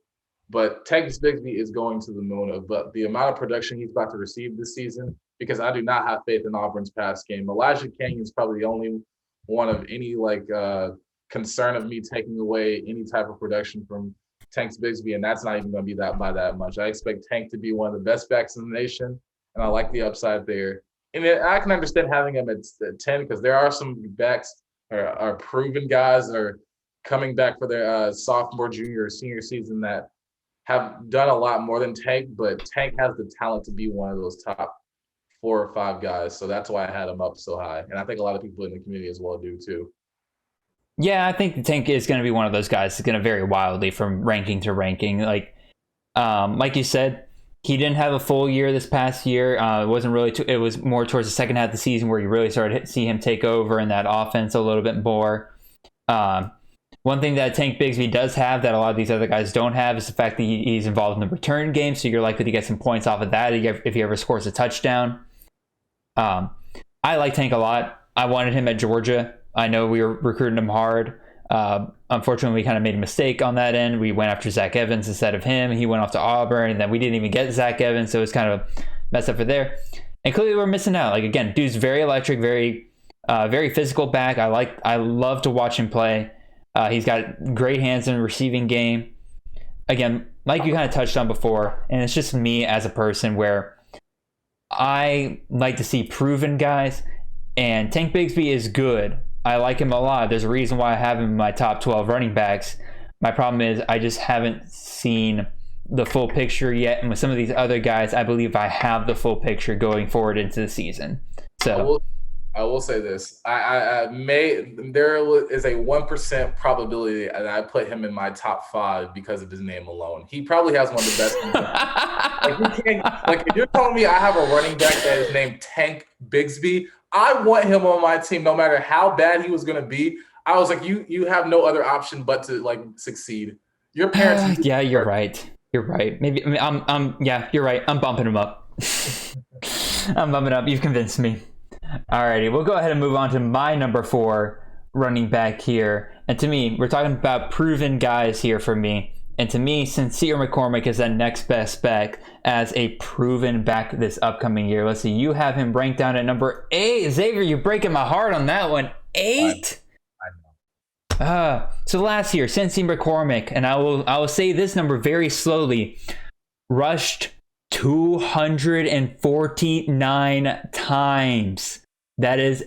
But Tank Bigsby is going to the moon. But the amount of production he's about to receive this season, because I do not have faith in Auburn's pass game. Elijah Canyon is probably the only one of any concern of me taking away any type of production from Tank Bigsby, and that's not even going to be by that much. I expect Tank to be one of the best backs in the nation, and I like the upside there. And I can understand having him at 10, because there are some backs are proven guys that are coming back for their sophomore, junior, or senior season that have done a lot more than Tank, but Tank has the talent to be one of those top 4 or 5 guys. So that's why I had him up so high. And I think a lot of people in the community as well do too. Yeah, I think the Tank is going to be one of those guys that's going to vary wildly from ranking to ranking. Like you said, He didn't have a full year this past year. It wasn't really. It was more towards the second half of the season where you really started to see him take over in that offense a little bit more. One thing that Tank Bigsby does have that a lot of these other guys don't have is the fact that he's involved in the return game, so you're likely to get some points off of that if he ever scores a touchdown. I like Tank a lot. I wanted him at Georgia. I know we were recruiting him hard. Unfortunately, we kind of made a mistake on that end. We went after Zach Evans instead of him. He went off to Auburn, and then we didn't even get Zach Evans, so it was kind of a mess up for there. And clearly, we're missing out. Like, again, dude's very electric, very physical back. I love to watch him play. He's got great hands in the receiving game. Again, like you kind of touched on before, and it's just me as a person where I like to see proven guys, and Tank Bigsby is good. I like him a lot. There's a reason why I have him in my top 12 running backs. My problem is I just haven't seen the full picture yet. And with some of these other guys, I believe I have the full picture going forward into the season. So I will say this. There is a 1% probability that I put him in my top 5 because of his name alone. He probably has one of the best. If you're telling me I have a running back that is named Tank Bigsby, I want him on my team no matter how bad he was going to be. I was like, you have no other option but to succeed. Your parents. Yeah, you're right. You're right. Maybe yeah, you're right. I'm bumping him up. I'm bumping up. You've convinced me. Alrighty, we'll go ahead and move on to my number 4 running back here. And to me, we're talking about proven guys here for me. And to me, Sincere McCormick is that next best back as a proven back this upcoming year. Let's see, you have him ranked down at number 8. Xavier, you're breaking my heart on that one. 8? I know. So last year, Sincere McCormick, and I will say this number very slowly, rushed 249 times. That is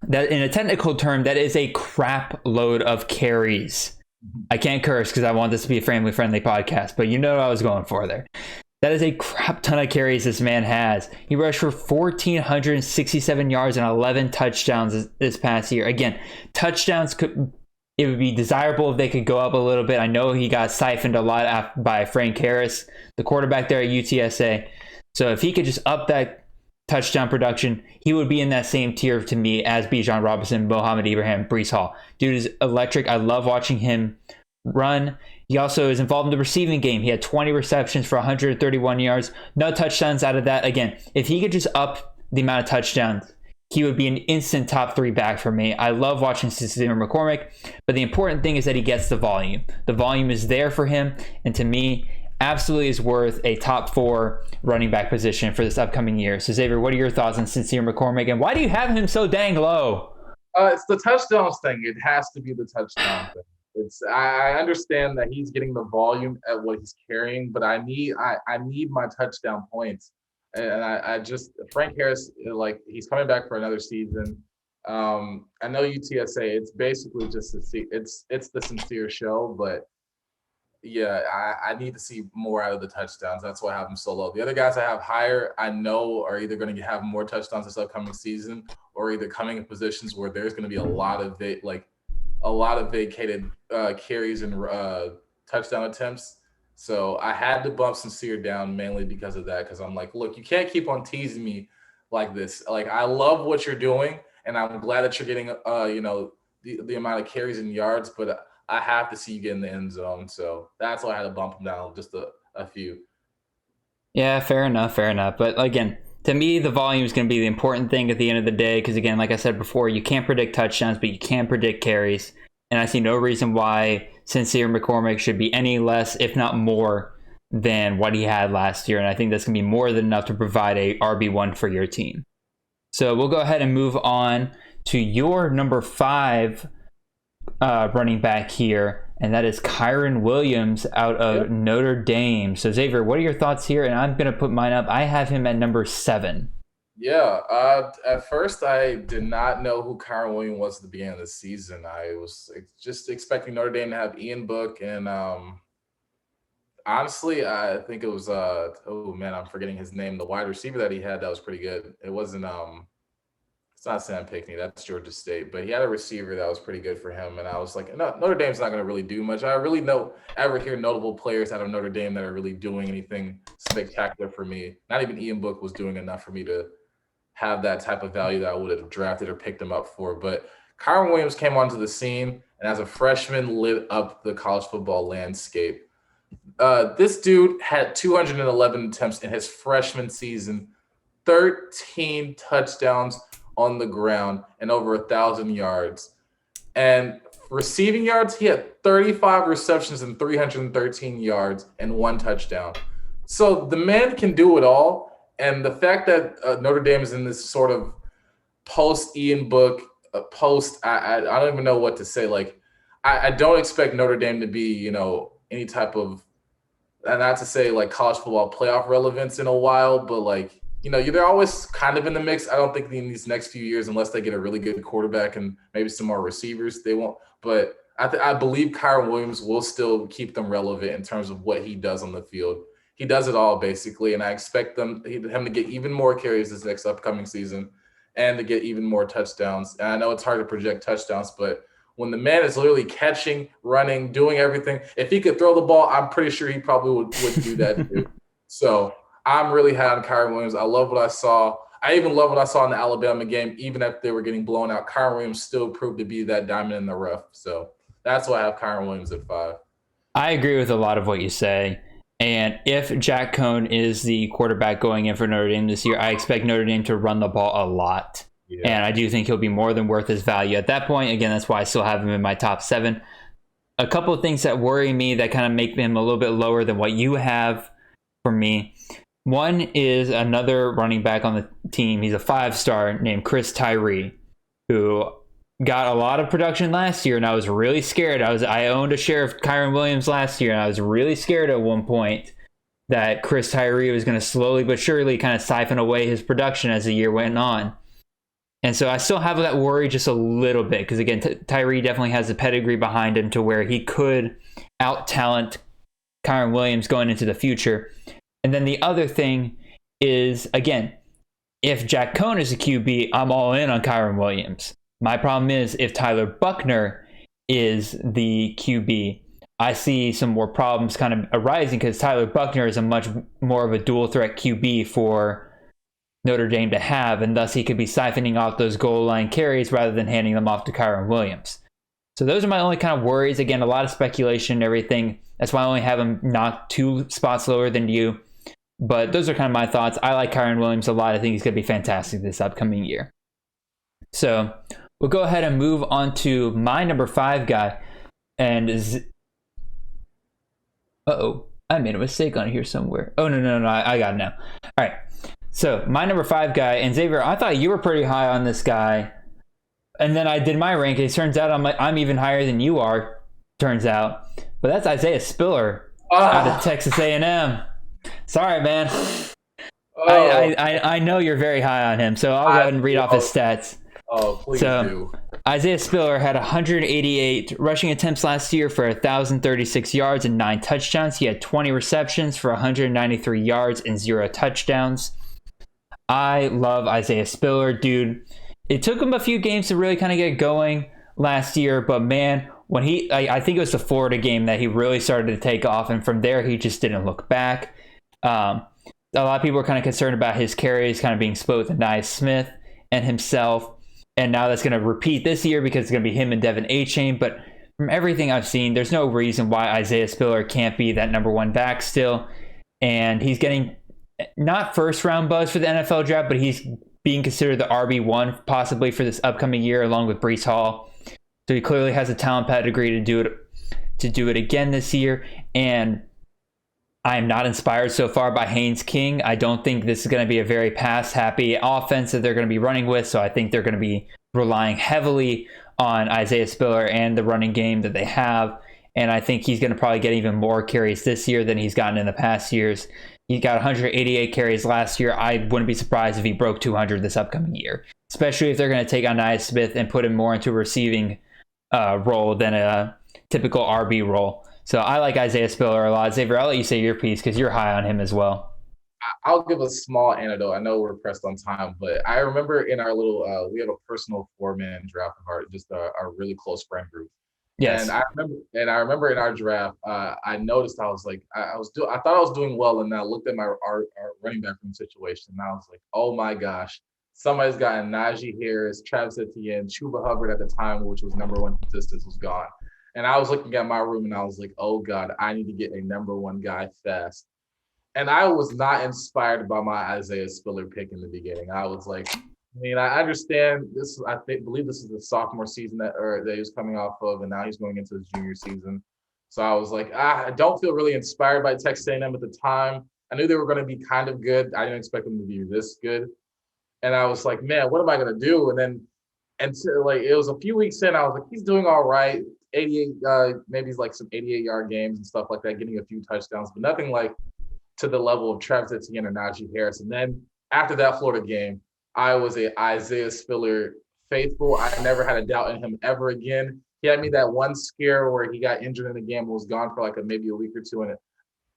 that in a technical term, that is a crap load of carries. I can't curse because I want this to be a family-friendly podcast, but you know what I was going for there. That is a crap ton of carries this man has. He rushed for 1,467 yards and 11 touchdowns this past year. Again, touchdowns it would be desirable if they could go up a little bit. I know he got siphoned a lot by Frank Harris, the quarterback there at UTSA. So if he could just up that touchdown production, he would be in that same tier to me as Bijan Robinson, Mohamed Ibrahim, Breece Hall. Dude is electric. I love watching him run. He also is involved in the receiving game. He had 20 receptions for 131 yards. No touchdowns out of that. Again, if he could just up the amount of touchdowns, he would be an instant top 3 back for me. I love watching Sincere McCormick, but the important thing is that he gets the volume. The volume is there for him, and to me, absolutely is worth a top 4 running back position for this upcoming year. So Xavier, what are your thoughts on Sincere McCormick, and why do you have him so dang low? It's the touchdowns thing. It has to be the touchdown thing. I understand that he's getting the volume at what he's carrying, but I need my touchdown points. And I just Frank Harris, he's coming back for another season. I know UTSA. It's basically just it's the Sincere show, but yeah, I need to see more out of the touchdowns. That's why I have him so low. The other guys I have higher, I know are either going to have more touchdowns this upcoming season, or either coming in positions where there's going to be a lot of vacated carries and touchdown attempts. So I had to bump Sincere down mainly because of that, because I'm like, look, you can't keep on teasing me like this. Like, I love what you're doing, and I'm glad that you're getting the amount of carries and yards, but I have to see you get in the end zone. So that's why I had to bump him down just a few. Yeah, fair enough. But again, to me, the volume is going to be the important thing at the end of the day, because again, like I said before, you can't predict touchdowns, but you can predict carries. And I see no reason why Sincere McCormick should be any less, if not more, than what he had last year. And I think that's going to be more than enough to provide a RB1 for your team. So we'll go ahead and move on to your number 5 running back here, and that is Kyren Williams out of Notre Dame. So Xavier, what are your thoughts here? And I'm going to put mine up. I have him at number 7. Yeah, at first I did not know who Kyren Williams was at the beginning of the season. I was just expecting Notre Dame to have Ian Book, and honestly, I think it was I'm forgetting his name. The wide receiver that he had that was pretty good. It wasn't It's not Sam Pinckney. That's Georgia State. But he had a receiver that was pretty good for him. And I was like, no, Notre Dame's not going to really do much. I really ever hear notable players out of Notre Dame that are really doing anything spectacular for me. Not even Ian Book was doing enough for me to have that type of value that I would have drafted or picked him up for. But Kyron Williams came onto the scene and as a freshman lit up the college football landscape. This dude had 211 attempts in his freshman season, 13 touchdowns on the ground, and over 1,000 yards. And receiving yards, he had 35 receptions and 313 yards and 1 touchdown. So the man can do it all. And the fact that Notre Dame is in this sort of post-Ian Book, I don't even know what to say. Like, I don't expect Notre Dame to be, any type of, not to say like college football playoff relevance in a while, but like, they're always kind of in the mix. I don't think in these next few years, unless they get a really good quarterback and maybe some more receivers, they won't. But I believe Kyron Williams will still keep them relevant in terms of what he does on the field. He does it all basically, and I expect him to get even more carries this next upcoming season and to get even more touchdowns. And I know it's hard to project touchdowns, but when the man is literally catching, running, doing everything, if he could throw the ball, I'm pretty sure he probably would do that too. So I'm really high on Kyron Williams. I love what I saw. I even love what I saw in the Alabama game. Even if they were getting blown out, Kyron Williams still proved to be that diamond in the rough. So that's why I have Kyron Williams at 5. I agree with a lot of what you say. And if Jack Cohn is the quarterback going in for Notre Dame this year, I expect Notre Dame to run the ball a lot. Yeah. And I do think he'll be more than worth his value at that point. Again, that's why I still have him in my top 7. A couple of things that worry me that kind of make him a little bit lower than what you have for me. One is another running back on the team. He's a 5-star named Chris Tyree, who got a lot of production last year, and I was really scared. I owned a share of Kyron Williams last year, and I was really scared at one point that Chris Tyree was going to slowly but surely kind of siphon away his production as the year went on. And so I still have that worry just a little bit because, again, Tyree definitely has the pedigree behind him to where he could out-talent Kyron Williams going into the future. And then the other thing is, again, if Jack Cohn is a QB, I'm all in on Kyron Williams. My problem is if Tyler Buckner is the QB, I see some more problems kind of arising because Tyler Buckner is a much more of a dual threat QB for Notre Dame to have, and thus he could be siphoning off those goal line carries rather than handing them off to Kyron Williams. So those are my only kind of worries. Again, a lot of speculation and everything. That's why I only have him knocked 2 spots lower than you. But those are kind of my thoughts. I like Kyron Williams a lot. I think he's going to be fantastic this upcoming year. So we'll go ahead and move on to my number 5 guy. And I made a mistake on here somewhere. Oh, no, I got it now. All right. So my number 5 guy, and Xavier, I thought you were pretty high on this guy. And then I did my rankings. Turns out I'm even higher than you are, turns out. But that's Isaiah Spiller out of Texas A&M. Sorry, man. I know you're very high on him, so I'll go ahead and read off his stats. Oh, please do. Isaiah Spiller had 188 rushing attempts last year for 1,036 yards and 9 touchdowns. He had 20 receptions for 193 yards and 0 touchdowns. I love Isaiah Spiller, dude. It took him a few games to really kind of get going last year, but man, when I think it was the Florida game that he really started to take off, and from there he just didn't look back. A lot of people are kind of concerned about his carries kind of being split with Anais Smith and himself, and now that's going to repeat this year because it's going to be him and Devin Achane. But from everything I've seen, there's no reason why Isaiah Spiller can't be that number 1 back still, and he's getting not first round buzz for the NFL draft, but he's being considered the RB1 possibly for this upcoming year along with Breece Hall. So he clearly has a talent pedigree to do it again this year. And I am not inspired so far by Haynes King. I don't think this is going to be a very pass-happy offense that they're going to be running with. So I think they're going to be relying heavily on Isaiah Spiller and the running game that they have. And I think he's going to probably get even more carries this year than he's gotten in the past years. He got 188 carries last year. I wouldn't be surprised if he broke 200 this upcoming year, especially if they're going to take on Anais Smith and put him more into a receiving role than a typical RB role. So I like Isaiah Spiller a lot. Xavier, I'll let you say your piece because you're high on him as well. I'll give a small anecdote. I know we're pressed on time, but I remember in our little, we have a personal 4-man draft of just our really close friend group. Yes. And I remember in our draft, I noticed I was like, I thought I was doing well, and I looked at our running back room situation, and I was like, oh my gosh, somebody's gotten Najee Harris, Travis Etienne, Chuba Hubbard at the time, which was number one consistent, was gone. And I was looking at my room, and I was like, oh God, I need to get a number one guy fast. And I was not inspired by my Isaiah Spiller pick in the beginning. I was like, I mean, I understand this. Believe this is the sophomore season that he was coming off of, and now he's going into his junior season. So I was like, I don't feel really inspired by Texas A&M at the time. I knew they were going to be kind of good. I didn't expect them to be this good. And I was like, man, what am I going to do? And so, like, it was a few weeks in, I was like, he's doing all right. 88, maybe he's like some 88-yard games and stuff like that, getting a few touchdowns, but nothing like to the level of Travis Etienne or Najee Harris. And then after that Florida game, I was a Isaiah Spiller faithful. I never had a doubt in him ever again. He had me that one scare where he got injured in the game and was gone for like maybe a week or two, and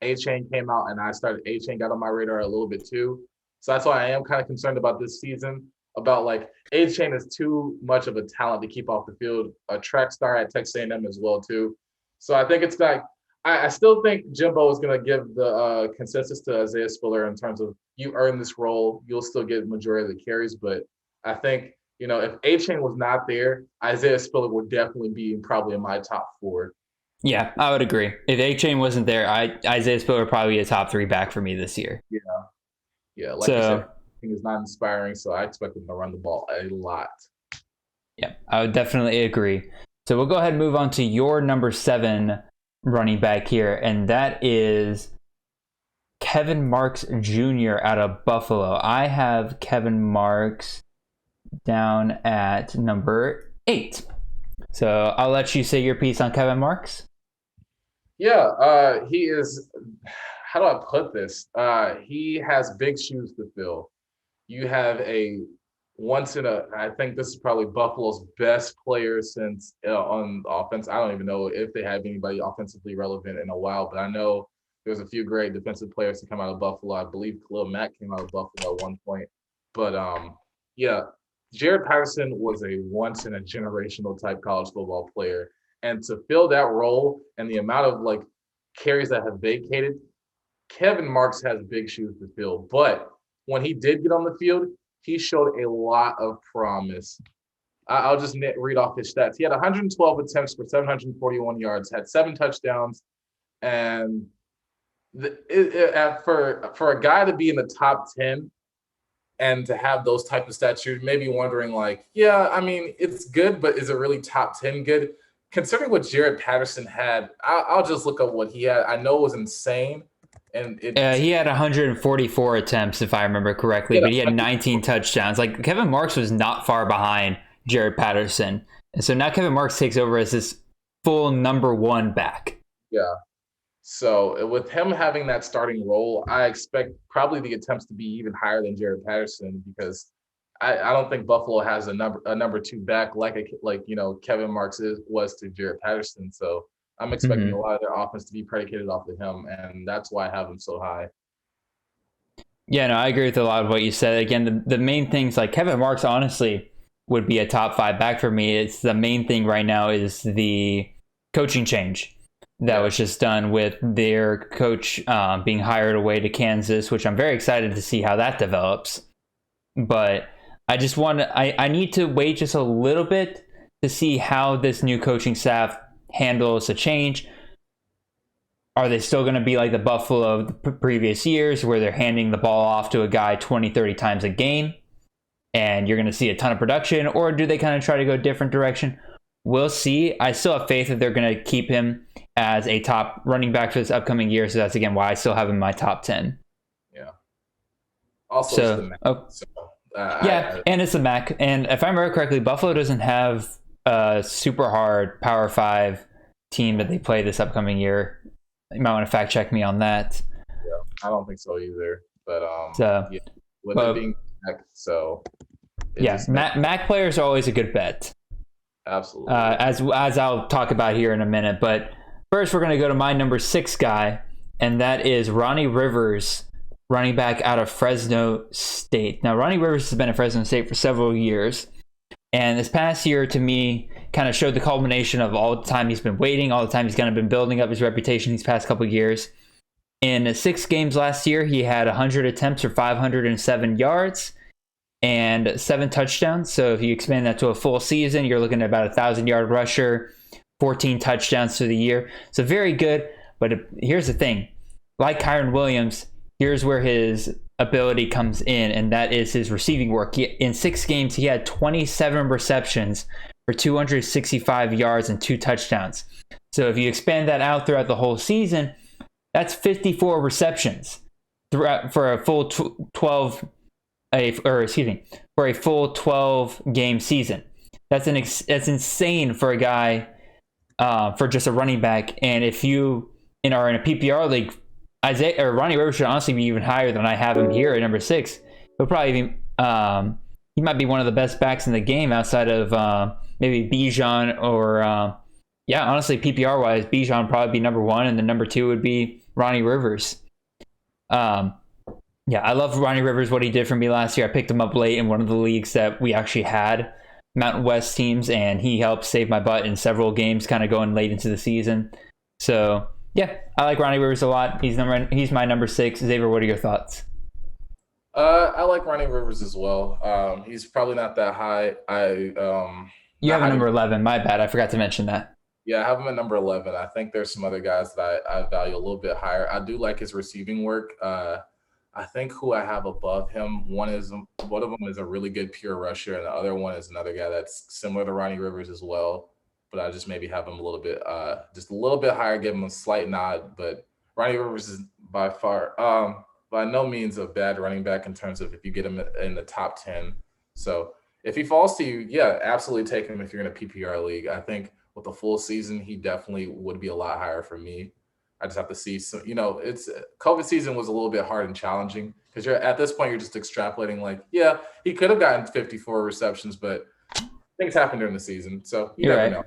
A-Chain came out, and A-Chain got on my radar a little bit too. So that's why I am kind of concerned about this season, about like A-Chain is too much of a talent to keep off the field, a track star at Texas A&M as well too. So I think it's like, I still think Jimbo is going to give the consensus to Isaiah Spiller in terms of you earn this role, you'll still get the majority of the carries. But I think, if A-Chain was not there, Isaiah Spiller would definitely be probably in my top 4. Yeah, I would agree. If A-Chain wasn't there, Isaiah Spiller would probably be a top 3 back for me this year. Yeah. Like you said, is not inspiring, so I expect him to run the ball a lot. Yeah, I would definitely agree. So we'll go ahead and move on to your number 7 running back here, and that is Kevin Marks Jr. out of Buffalo. I have Kevin Marks down at number 8. So I'll let you say your piece on Kevin Marks. Yeah, he is, how do I put this? He has big shoes to fill. You have I think this is probably Buffalo's best player since on offense. I don't even know if they have anybody offensively relevant in a while, but I know there's a few great defensive players to come out of Buffalo. I believe Khalil Mack came out of Buffalo at one point. But Jared Patterson was a once in a generational type college football player. And to fill that role and the amount of like carries that have vacated, Kevin Marks has big shoes to fill. But when he did get on the field, he showed a lot of promise. I'll just read off his stats. He had 112 attempts for 741 yards, had 7 touchdowns, and for a guy to be in the top 10 and to have those type of stats, you're maybe wondering like, yeah, I mean, it's good, but is it really top 10 good? Considering what Jared Patterson had, I'll just look up what he had. I know it was insane. And he had 144 attempts, if I remember correctly, but he had 19 touchdowns. Like, Kevin Marks was not far behind Jared Patterson. And so now Kevin Marks takes over as this full number 1 back. Yeah. So with him having that starting role, I expect probably the attempts to be even higher than Jared Patterson, because I don't think Buffalo has a number 2 back like Kevin Marks was to Jared Patterson. So I'm expecting a lot of their offense to be predicated off of him, and that's why I have him so high. Yeah, no, I agree with a lot of what you said. Again, the main things, like Kevin Marks, honestly, would be a top 5 back for me. It's the main thing right now is the coaching change that was just done with their coach being hired away to Kansas, which I'm very excited to see how that develops. But I need to wait just a little bit to see how this new coaching staff handles a change. Are they still going to be like the Buffalo of the previous years where they're handing the ball off to a guy 20, 30 times a game and you're going to see a ton of production? Or do they kind of try to go a different direction? We'll see. I still have faith that they're going to keep him as a top running back for this upcoming year. So that's, again, why I still have him in my top 10. Yeah. Also, it's the Mac. And it's the Mac. And if I remember correctly, Buffalo doesn't have a super hard Power 5 team that they play this upcoming year. You might want to fact check me on that. Yeah, I don't think so either. But with it being Mac, so Mac players are always a good bet. Absolutely. As I'll talk about here in a minute. But first, we're going to go to my number 6 guy, and that is Ronnie Rivers, running back out of Fresno State. Now, Ronnie Rivers has been at Fresno State for several years. And this past year, to me, kind of showed the culmination of all the time he's been waiting, all the time he's kind of been building up his reputation these past couple of years. In 6 games last year, he had 100 attempts for 507 yards and 7 touchdowns. So if you expand that to a full season, you're looking at about a 1,000-yard rusher, 14 touchdowns through the year. So very good. But here's the thing. Like Kyron Williams, here's where his ability comes in, and that is his receiving work. In 6 games, he had 27 receptions for 265 yards and 2 touchdowns. So if you expand that out throughout the whole season, that's 54 receptions for a full 12 game season. That's insane for a guy, for just a running back. And if you are in a PPR league, Ronnie Rivers should honestly be even higher than I have him here at number 6. He'll probably be, he might be one of the best backs in the game outside of maybe Bijan or honestly, PPR wise, Bijan would probably be number 1, and then number 2 would be Ronnie Rivers. I love Ronnie Rivers, what he did for me last year. I picked him up late in one of the leagues that we actually had Mountain West teams, and he helped save my butt in several games kind of going late into the season. So yeah, I like Ronnie Rivers a lot. He's my number 6. Xavier, what are your thoughts? I like Ronnie Rivers as well. He's probably not that high. You have a number 11. My bad. I forgot to mention that. Yeah, I have him at number 11. I think there's some other guys that I value a little bit higher. I do like his receiving work. I think who I have above him, one of them is a really good pure rusher, and the other one is another guy that's similar to Ronnie Rivers as well. But I just maybe have him a little bit, just a little bit higher, give him a slight nod. But Ronnie Rivers is by far, by no means a bad running back in terms of if you get him in the top 10. So if he falls to you, yeah, absolutely take him if you're in a PPR league. I think with a full season, he definitely would be a lot higher for me. I just have to see some, it's COVID season was a little bit hard and challenging because at this point, you're just extrapolating like, yeah, he could have gotten 54 receptions, but things happen during the season. So you never know.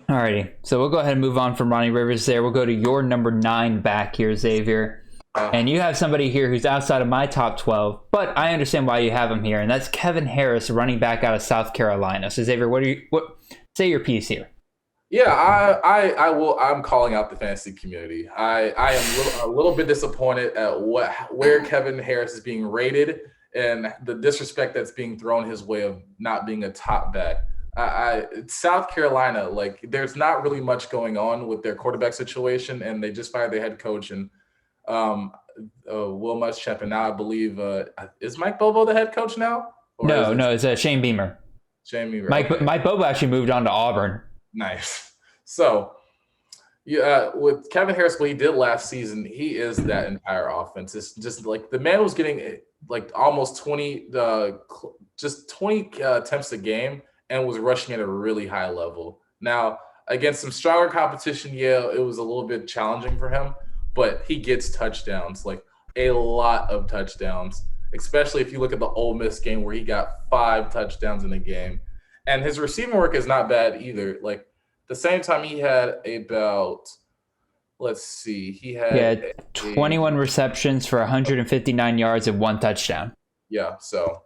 Alrighty, so we'll go ahead and move on from Ronnie Rivers there. We'll go to your number 9 back here, Xavier. And you have somebody here who's outside of my top 12, but I understand why you have him here, and that's Kevin Harris, running back out of South Carolina. So Xavier, say your piece here? Yeah, I will. I'm calling out the fantasy community. I am a little bit disappointed at where Kevin Harris is being rated and the disrespect that's being thrown his way of not being a top back. South Carolina, like there's not really much going on with their quarterback situation, and they just fired their head coach and Will Muschamp, and now I believe is Mike Bobo the head coach now? No, it's Shane Beamer. Shane Beamer. Mike Bobo actually moved on to Auburn. Nice. So, with Kevin Harris, what he did last season, he is that entire offense. It's just like the man was getting like almost 20 attempts a game and was rushing at a really high level. Now, against some stronger competition, it was a little bit challenging for him, but he gets touchdowns, like a lot of touchdowns, especially if you look at the Ole Miss game where he got 5 touchdowns in a game. And his receiving work is not bad either. Like the same time he had about, he had 21 receptions for 159 yards and 1 touchdown. Yeah, so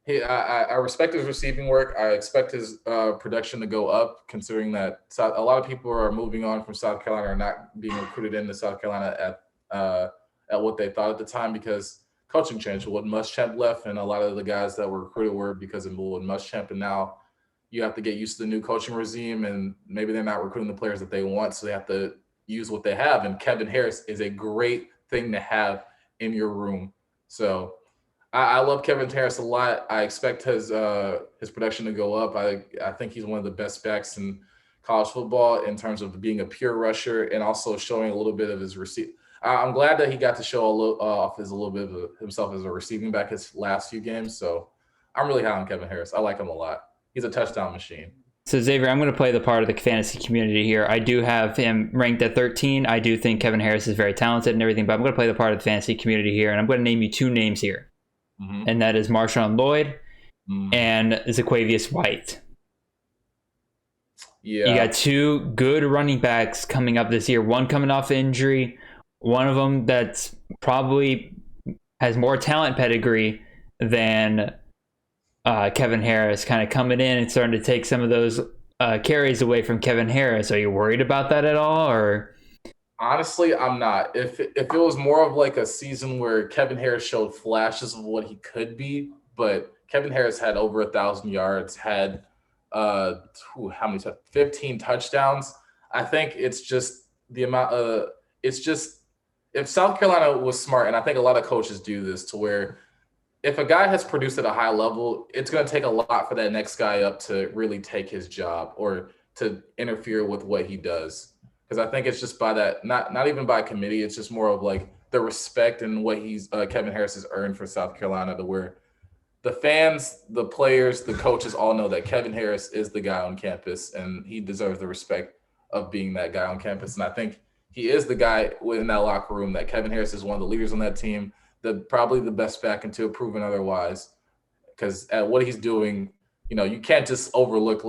I respect his receiving work. I expect his production to go up, considering that a lot of people are moving on from South Carolina or not being recruited into South Carolina at what they thought at the time because coaching changed. Will Muschamp left, and a lot of the guys that were recruited were because of Will Muschamp, and now you have to get used to the new coaching regime, and maybe they're not recruiting the players that they want, so they have to use what they have. And Kevin Harris is a great thing to have in your room. So I love Kevin Harris a lot. I expect his production to go up. I think he's one of the best backs in college football in terms of being a pure rusher and also showing a little bit of his receive. I'm glad that he got to show a little bit of himself as a receiving back his last few games. So I'm really high on Kevin Harris. I like him a lot. He's a touchdown machine. So Xavier, I'm going to play the part of the fantasy community here. I do have him ranked at 13. I do think Kevin Harris is very talented and everything, but I'm going to play the part of the fantasy community here, and I'm going to name you 2 names here. Mm-hmm. And that is Marshawn Lloyd and Zaquavius White. Yeah. You got 2 good running backs coming up this year. One coming off injury, one of them that's probably has more talent pedigree than Kevin Harris, kind of coming in and starting to take some of those carries away from Kevin Harris. Are you worried about that at all, or? Honestly, I'm not. If it was more of like a season where Kevin Harris showed flashes of what he could be, but Kevin Harris had over 1,000 yards, had 15 touchdowns. I think it's just the amount. It's just if South Carolina was smart, and I think a lot of coaches do this, to where if a guy has produced at a high level, it's going to take a lot for that next guy up to really take his job or to interfere with what he does. Because I think it's just by that, not even by committee. It's just more of like the respect and what Kevin Harris has earned for South Carolina, to where the fans, the players, the coaches all know that Kevin Harris is the guy on campus, and he deserves the respect of being that guy on campus. And I think he is the guy in that locker room. That Kevin Harris is one of the leaders on that team, probably the best back until proven otherwise. Because at what he's doing, you can't just overlook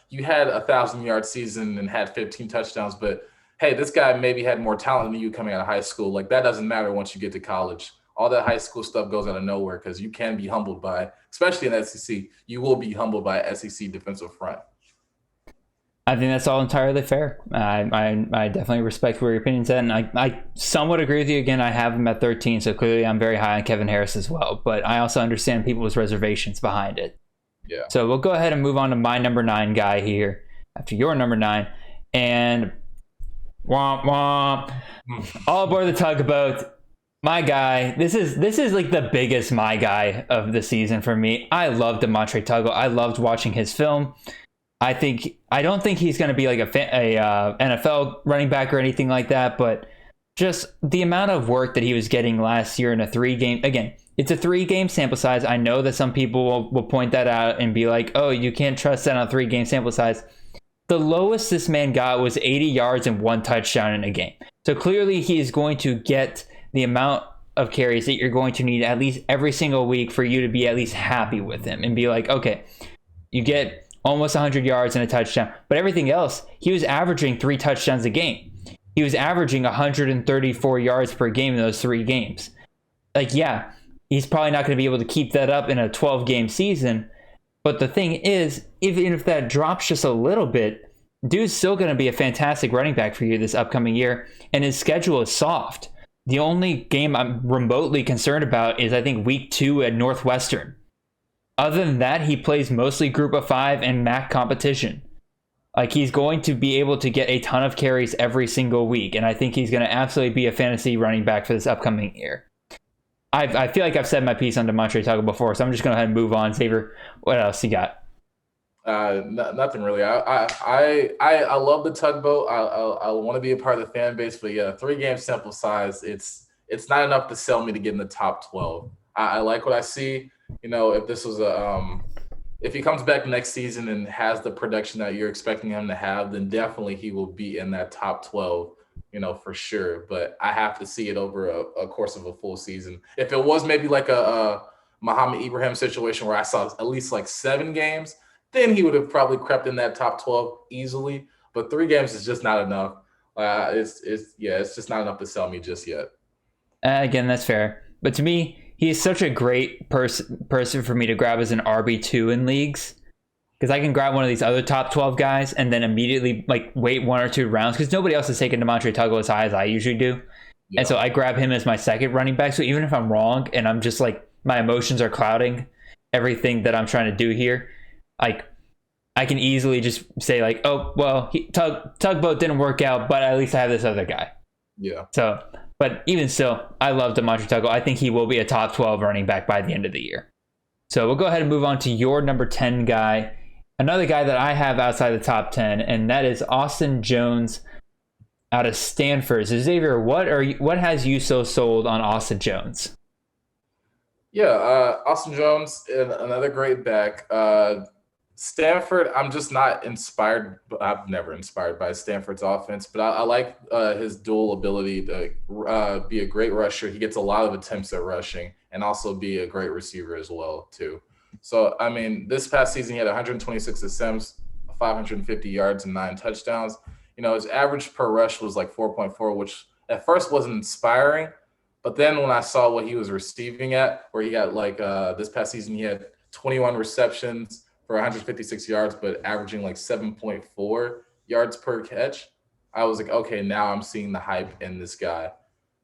you had 1,000-yard season and had 15 touchdowns, but hey, this guy maybe had more talent than you coming out of high school. Like, that doesn't matter once you get to college. All that high school stuff goes out of nowhere, because you can be humbled by, especially in SEC, you will be humbled by SEC defensive front. I think that's all entirely fair. I definitely respect where your opinion's at, and I somewhat agree with you. Again, I have him at 13, so clearly I'm very high on Kevin Harris as well, but I also understand people's reservations behind it. Yeah. So we'll go ahead and move on to my number 9 guy here after your number 9. And womp womp. All aboard the tugboat. My guy. This is like the biggest my guy of the season for me. I love Demontre Tuggle. I loved watching his film. I don't think he's going to be like a NFL running back or anything like that, but just the amount of work that he was getting last year in a 3-game, again, it's a 3-game sample size. I know that some people will point that out and be like, oh, you can't trust that on a 3-game sample size. The lowest this man got was 80 yards and 1 touchdown in a game. So clearly he is going to get the amount of carries that you're going to need at least every single week for you to be at least happy with him and be like, okay, you get almost 100 yards and a touchdown. But everything else, he was averaging 3 touchdowns a game. He was averaging 134 yards per game in those 3 games. Like, yeah, he's probably not going to be able to keep that up in a 12-game season. But the thing is, even if that drops just a little bit, dude's still going to be a fantastic running back for you this upcoming year. And his schedule is soft. The only game I'm remotely concerned about is, I think, week 2 at Northwestern. Other than that, he plays mostly Group of 5 and MAC competition. Like, he's going to be able to get a ton of carries every single week. And I think he's going to absolutely be a fantasy running back for this upcoming year. I feel like I've said my piece on Demontre Tuggle before, so I'm just going to go ahead and move on. Xavier, what else you got? Nothing really. I love the tugboat. I want to be a part of the fan base, but yeah, 3-game sample size. It's not enough to sell me to get in the top 12. I like what I see. If this was if he comes back next season and has the production that you're expecting him to have, then definitely he will be in that top 12. For sure. But I have to see it over a course of a full season. If it was maybe like a Muhammad Ibrahim situation where I saw at least like 7 games, then he would have probably crept in that top 12 easily. But 3 games is just not enough. It's just not enough to sell me just yet. Again, that's fair. But to me, he's such a great person for me to grab as an RB2 in leagues. Because I can grab one of these other top 12 guys and then immediately wait 1 or 2 rounds, because nobody else is taking Demontre Tuggle as high as I usually do. Yeah. And so I grab him as my second running back. So even if I'm wrong and I'm just my emotions are clouding everything that I'm trying to do here, I can easily just say oh, well, Tugboat didn't work out, but at least I have this other guy. Yeah. So, but even still, I love Demontre Tuggle. I think he will be a top 12 running back by the end of the year. So we'll go ahead and move on to your number 10 guy. Another guy that I have outside the top 10, and that is Austin Jones out of Stanford. So Xavier, what has you so sold on Austin Jones? Yeah, Austin Jones, another great back. Stanford, I'm just not inspired. I'm never inspired by Stanford's offense, but I like his dual ability to be a great rusher. He gets a lot of attempts at rushing and also be a great receiver as well, too. So, I mean, this past season, he had 126 attempts, 550 yards, and 9 touchdowns. His average per rush was 4.4, which at first wasn't inspiring, but then when I saw what he was receiving at, where he got like this past season, he had 21 receptions for 156 yards, but averaging like 7.4 yards per catch. I was like, okay, now I'm seeing the hype in this guy.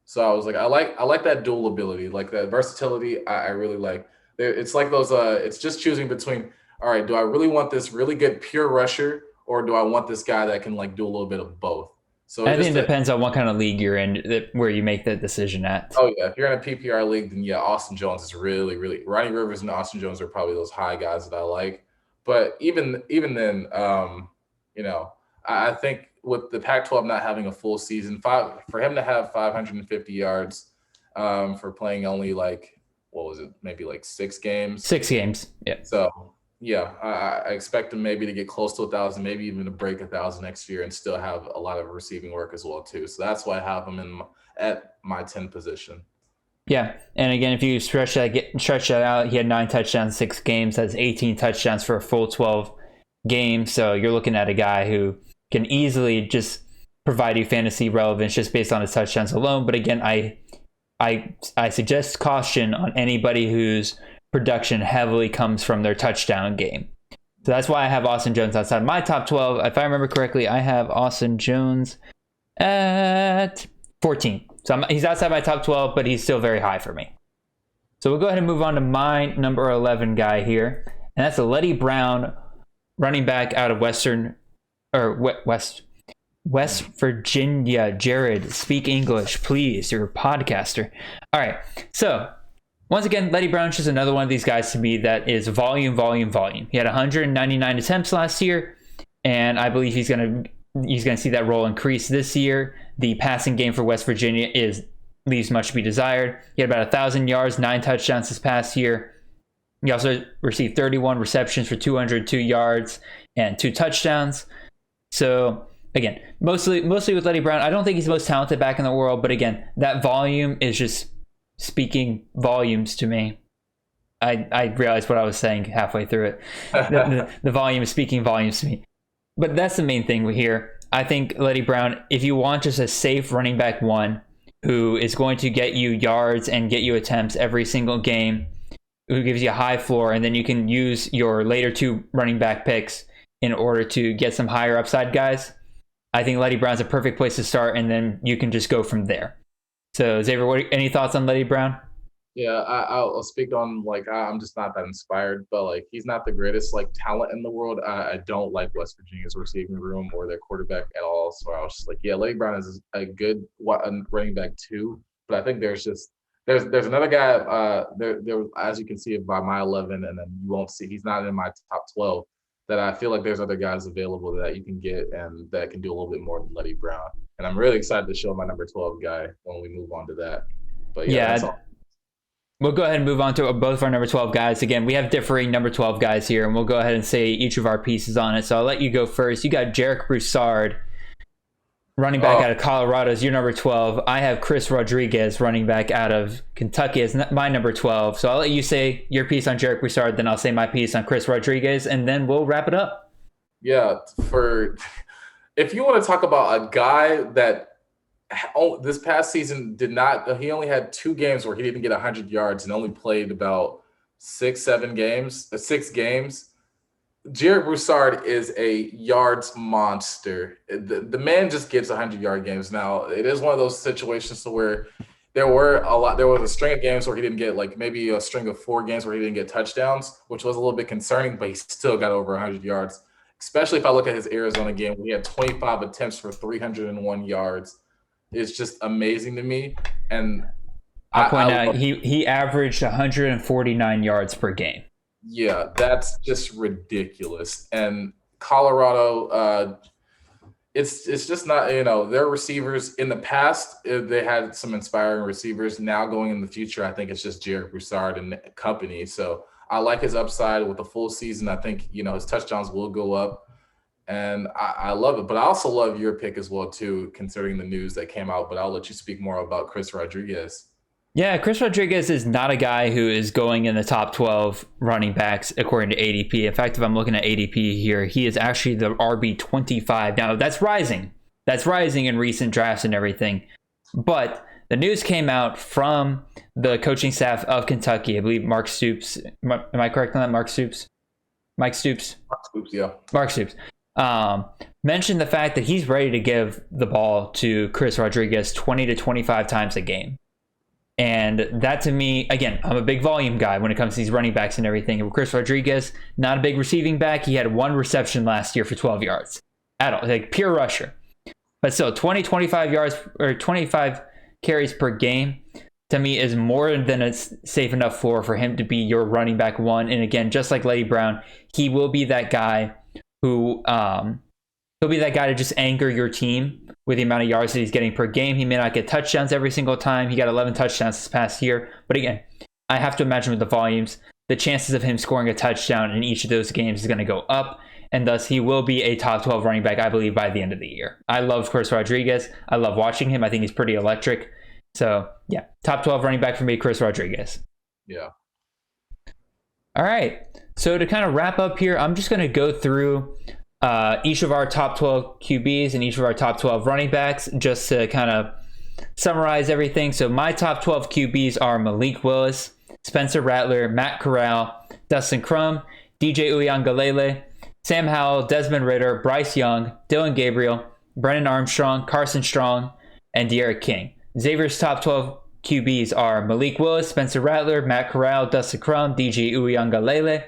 So I was like, I like that dual ability, like that versatility. I really like. It's like those. It's just choosing between. All right, do I really want this really good pure rusher, or do I want this guy that can like do a little bit of both? So I think it depends on what kind of league you're in, where you make that decision at. Oh yeah, if you're in a PPR league, then yeah, Austin Jones is really, really. Ronnie Rivers and Austin Jones are probably those high guys that I like. But even then, I think with the Pac-12 not having a full season, for him to have 550 yards, for playing only like what was it, maybe like 6 games? 6 games, yeah. So yeah, I expect him maybe to get close to 1,000, maybe even to break 1,000 next year, and still have a lot of receiving work as well too. So that's why I have him at my 10 position. Yeah, and again, if you stretch that out, he had 9 touchdowns, 6 games. That's 18 touchdowns for a full 12 games. So you're looking at a guy who can easily just provide you fantasy relevance just based on his touchdowns alone. But again, I suggest caution on anybody whose production heavily comes from their touchdown game. So that's why I have Austin Jones outside my top 12. If I remember correctly, I have Austin Jones at 14. So he's outside my top 12, but he's still very high for me. So we'll go ahead and move on to my number 11 guy here. And that's a Letty Brown, running back out of West Virginia. Jared, speak English, please. You're a podcaster. All right. So once again, Letty Brown's just another one of these guys to me that is volume. He had 199 attempts last year, and I believe he's going to see that role increase this year. The passing game for West Virginia leaves much to be desired. He had about 1,000 yards, 9 touchdowns this past year. He also received 31 receptions for 202 yards and 2 touchdowns. So again, mostly with Letty Brown, I don't think he's the most talented back in the world, but again, that volume is just speaking volumes to me. I realized what I was saying halfway through it. The volume is speaking volumes to me. But that's the main thing here. I think Letty Brown, if you want just a safe running back one who is going to get you yards and get you attempts every single game, who gives you a high floor, and then you can use your later 2 running back picks in order to get some higher upside guys, I think Letty Brown's a perfect place to start, and then you can just go from there. So Xavier, any thoughts on Letty Brown? Yeah, I'll speak on, like, I'm just not that inspired, but like he's not the greatest like talent in the world. I don't like West Virginia's receiving room or their quarterback at all. So I was just like, yeah, Letty Brown is a good running back too. But I think there's another guy there as you can see by my 11, and then you won't see he's not in my top 12. That I feel like there's other guys available that you can get and that can do a little bit more than Letty Brown. And I'm really excited to show my number 12 guy when we move on to that. But yeah, that's all. We'll go ahead and move on to both of our number 12 guys. Again, we have differing number 12 guys here, and we'll go ahead and say each of our pieces on it. So I'll let you go first. You got Jarek Broussard, running back out of Colorado, is your number 12. I have Chris Rodriguez, running back out of Kentucky, as my number 12. So I'll let you say your piece on Jarek Broussard, then I'll say my piece on Chris Rodriguez, and then we'll wrap it up. Yeah, if you want to talk about a guy that this past season he only had 2 games where he didn't get 100 yards and only played about 6 games. Jared Broussard is a yards monster. The man just gets 100-yard games. Now, it is one of those situations where there was a string of games where he didn't get, like maybe a string of 4 games where he didn't get touchdowns, which was a little bit concerning, but he still got over 100 yards, especially if I look at his Arizona game where he had 25 attempts for 301 yards. It's just amazing to me. And I'll point out he averaged 149 yards per game. Yeah, that's just ridiculous. And Colorado, it's just not, their receivers in the past, they had some inspiring receivers. Now going in the future, I think it's just Jarek Broussard and company. So I like his upside with the full season. I think, his touchdowns will go up. And I love it. But I also love your pick as well, too, considering the news that came out. But I'll let you speak more about Chris Rodriguez. Yeah, Chris Rodriguez is not a guy who is going in the top 12 running backs according to ADP. In fact, if I'm looking at ADP here, he is actually the RB 25. Now, that's rising. That's rising in recent drafts and everything. But the news came out from the coaching staff of Kentucky. I believe Mark Stoops. Am I correct on that? Mark Stoops? Mike Stoops? Mark Stoops, yeah. Mark Stoops. Mentioned the fact that he's ready to give the ball to Chris Rodriguez 20 to 25 times a game. And that to me, again, I'm a big volume guy when it comes to these running backs and everything. And Chris Rodriguez, not a big receiving back. He had 1 reception last year for 12 yards. At all, like pure rusher. But still, 25 yards or 25 carries per game to me is more than a safe enough floor for him to be your running back 1. And again, just like Letty Brown, he will be that guy who he'll be that guy to just anchor your team with the amount of yards that he's getting per game. He may not get touchdowns every single time. He got 11 touchdowns this past year. But again, I have to imagine with the volumes, the chances of him scoring a touchdown in each of those games is going to go up. And thus, he will be a top 12 running back, I believe, by the end of the year. I love Chris Rodriguez. I love watching him. I think he's pretty electric. So, yeah, top 12 running back for me, Chris Rodriguez. Yeah. All right. So, to kind of wrap up here, I'm just going to go through each of our top 12 QBs and each of our top 12 running backs just to kind of summarize everything. So, my top 12 QBs are Malik Willis, Spencer Rattler, Matt Corral, Dustin Crum, DJ Uiagalelei, Sam Howell, Desmond Ridder, Bryce Young, Dylan Gabriel, Brennan Armstrong, Carson Strong, and De'Aaron King. Xavier's top 12 QBs are Malik Willis, Spencer Rattler, Matt Corral, Dustin Crum, DJ Uiagalelei,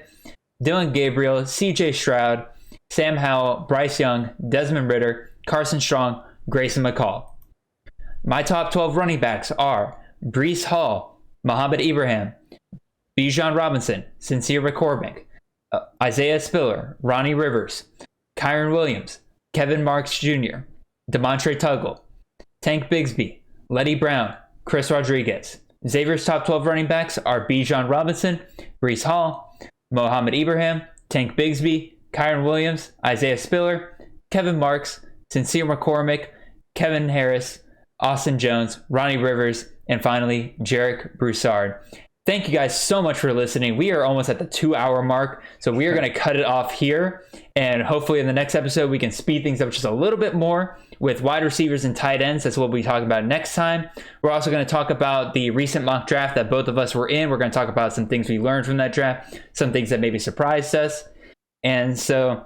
Dylan Gabriel, CJ Stroud, Sam Howell, Bryce Young, Desmond Ridder, Carson Strong, Grayson McCall. My top 12 running backs are Breece Hall, Muhammad Ibrahim, Bijan Robinson, Sincere McCormick, Isaiah Spiller, Ronnie Rivers, Kyron Williams, Kevin Marks Jr., Demontre Tuggle, Tank Bigsby, Letty Brown, Chris Rodriguez. Xavier's top 12 running backs are Bijan Robinson, Breece Hall, Muhammad Ibrahim, Tank Bigsby, Kyron Williams, Isaiah Spiller, Kevin Marks, Sincere McCormick, Kevin Harris, Austin Jones, Ronnie Rivers, and finally, Jarek Broussard. Thank you guys so much for listening. We are almost at the 2-hour mark, so we are going to cut it off here. And hopefully in the next episode, we can speed things up just a little bit more with wide receivers and tight ends. That's what we'll be talking about next time. We're also going to talk about the recent mock draft that both of us were in. We're going to talk about some things we learned from that draft, some things that maybe surprised us. And so,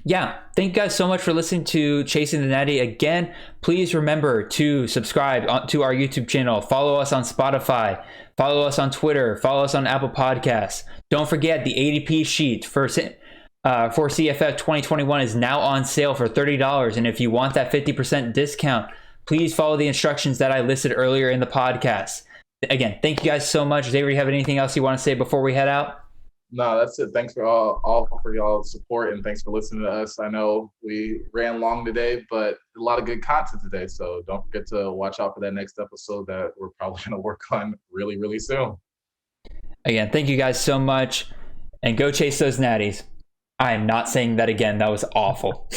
yeah, thank you guys so much for listening to Chasing the Natty. Again, please remember to subscribe to our YouTube channel. Follow us on Spotify. Follow us on Twitter. Follow us on Apple Podcasts. Don't forget the ADP sheet for CFF 2021 is now on sale for $30. And if you want that 50% discount, please follow the instructions that I listed earlier in the podcast. Again, thank you guys so much. Xavier, you have anything else you want to say before we head out? No, that's it. Thanks for all for y'all's support, and thanks for listening to us. I know we ran long today, but a lot of good content today. So don't forget to watch out for that next episode that we're probably going to work on really, really soon. Again, thank you guys so much, and go chase those natties. I am not saying that again. That was awful.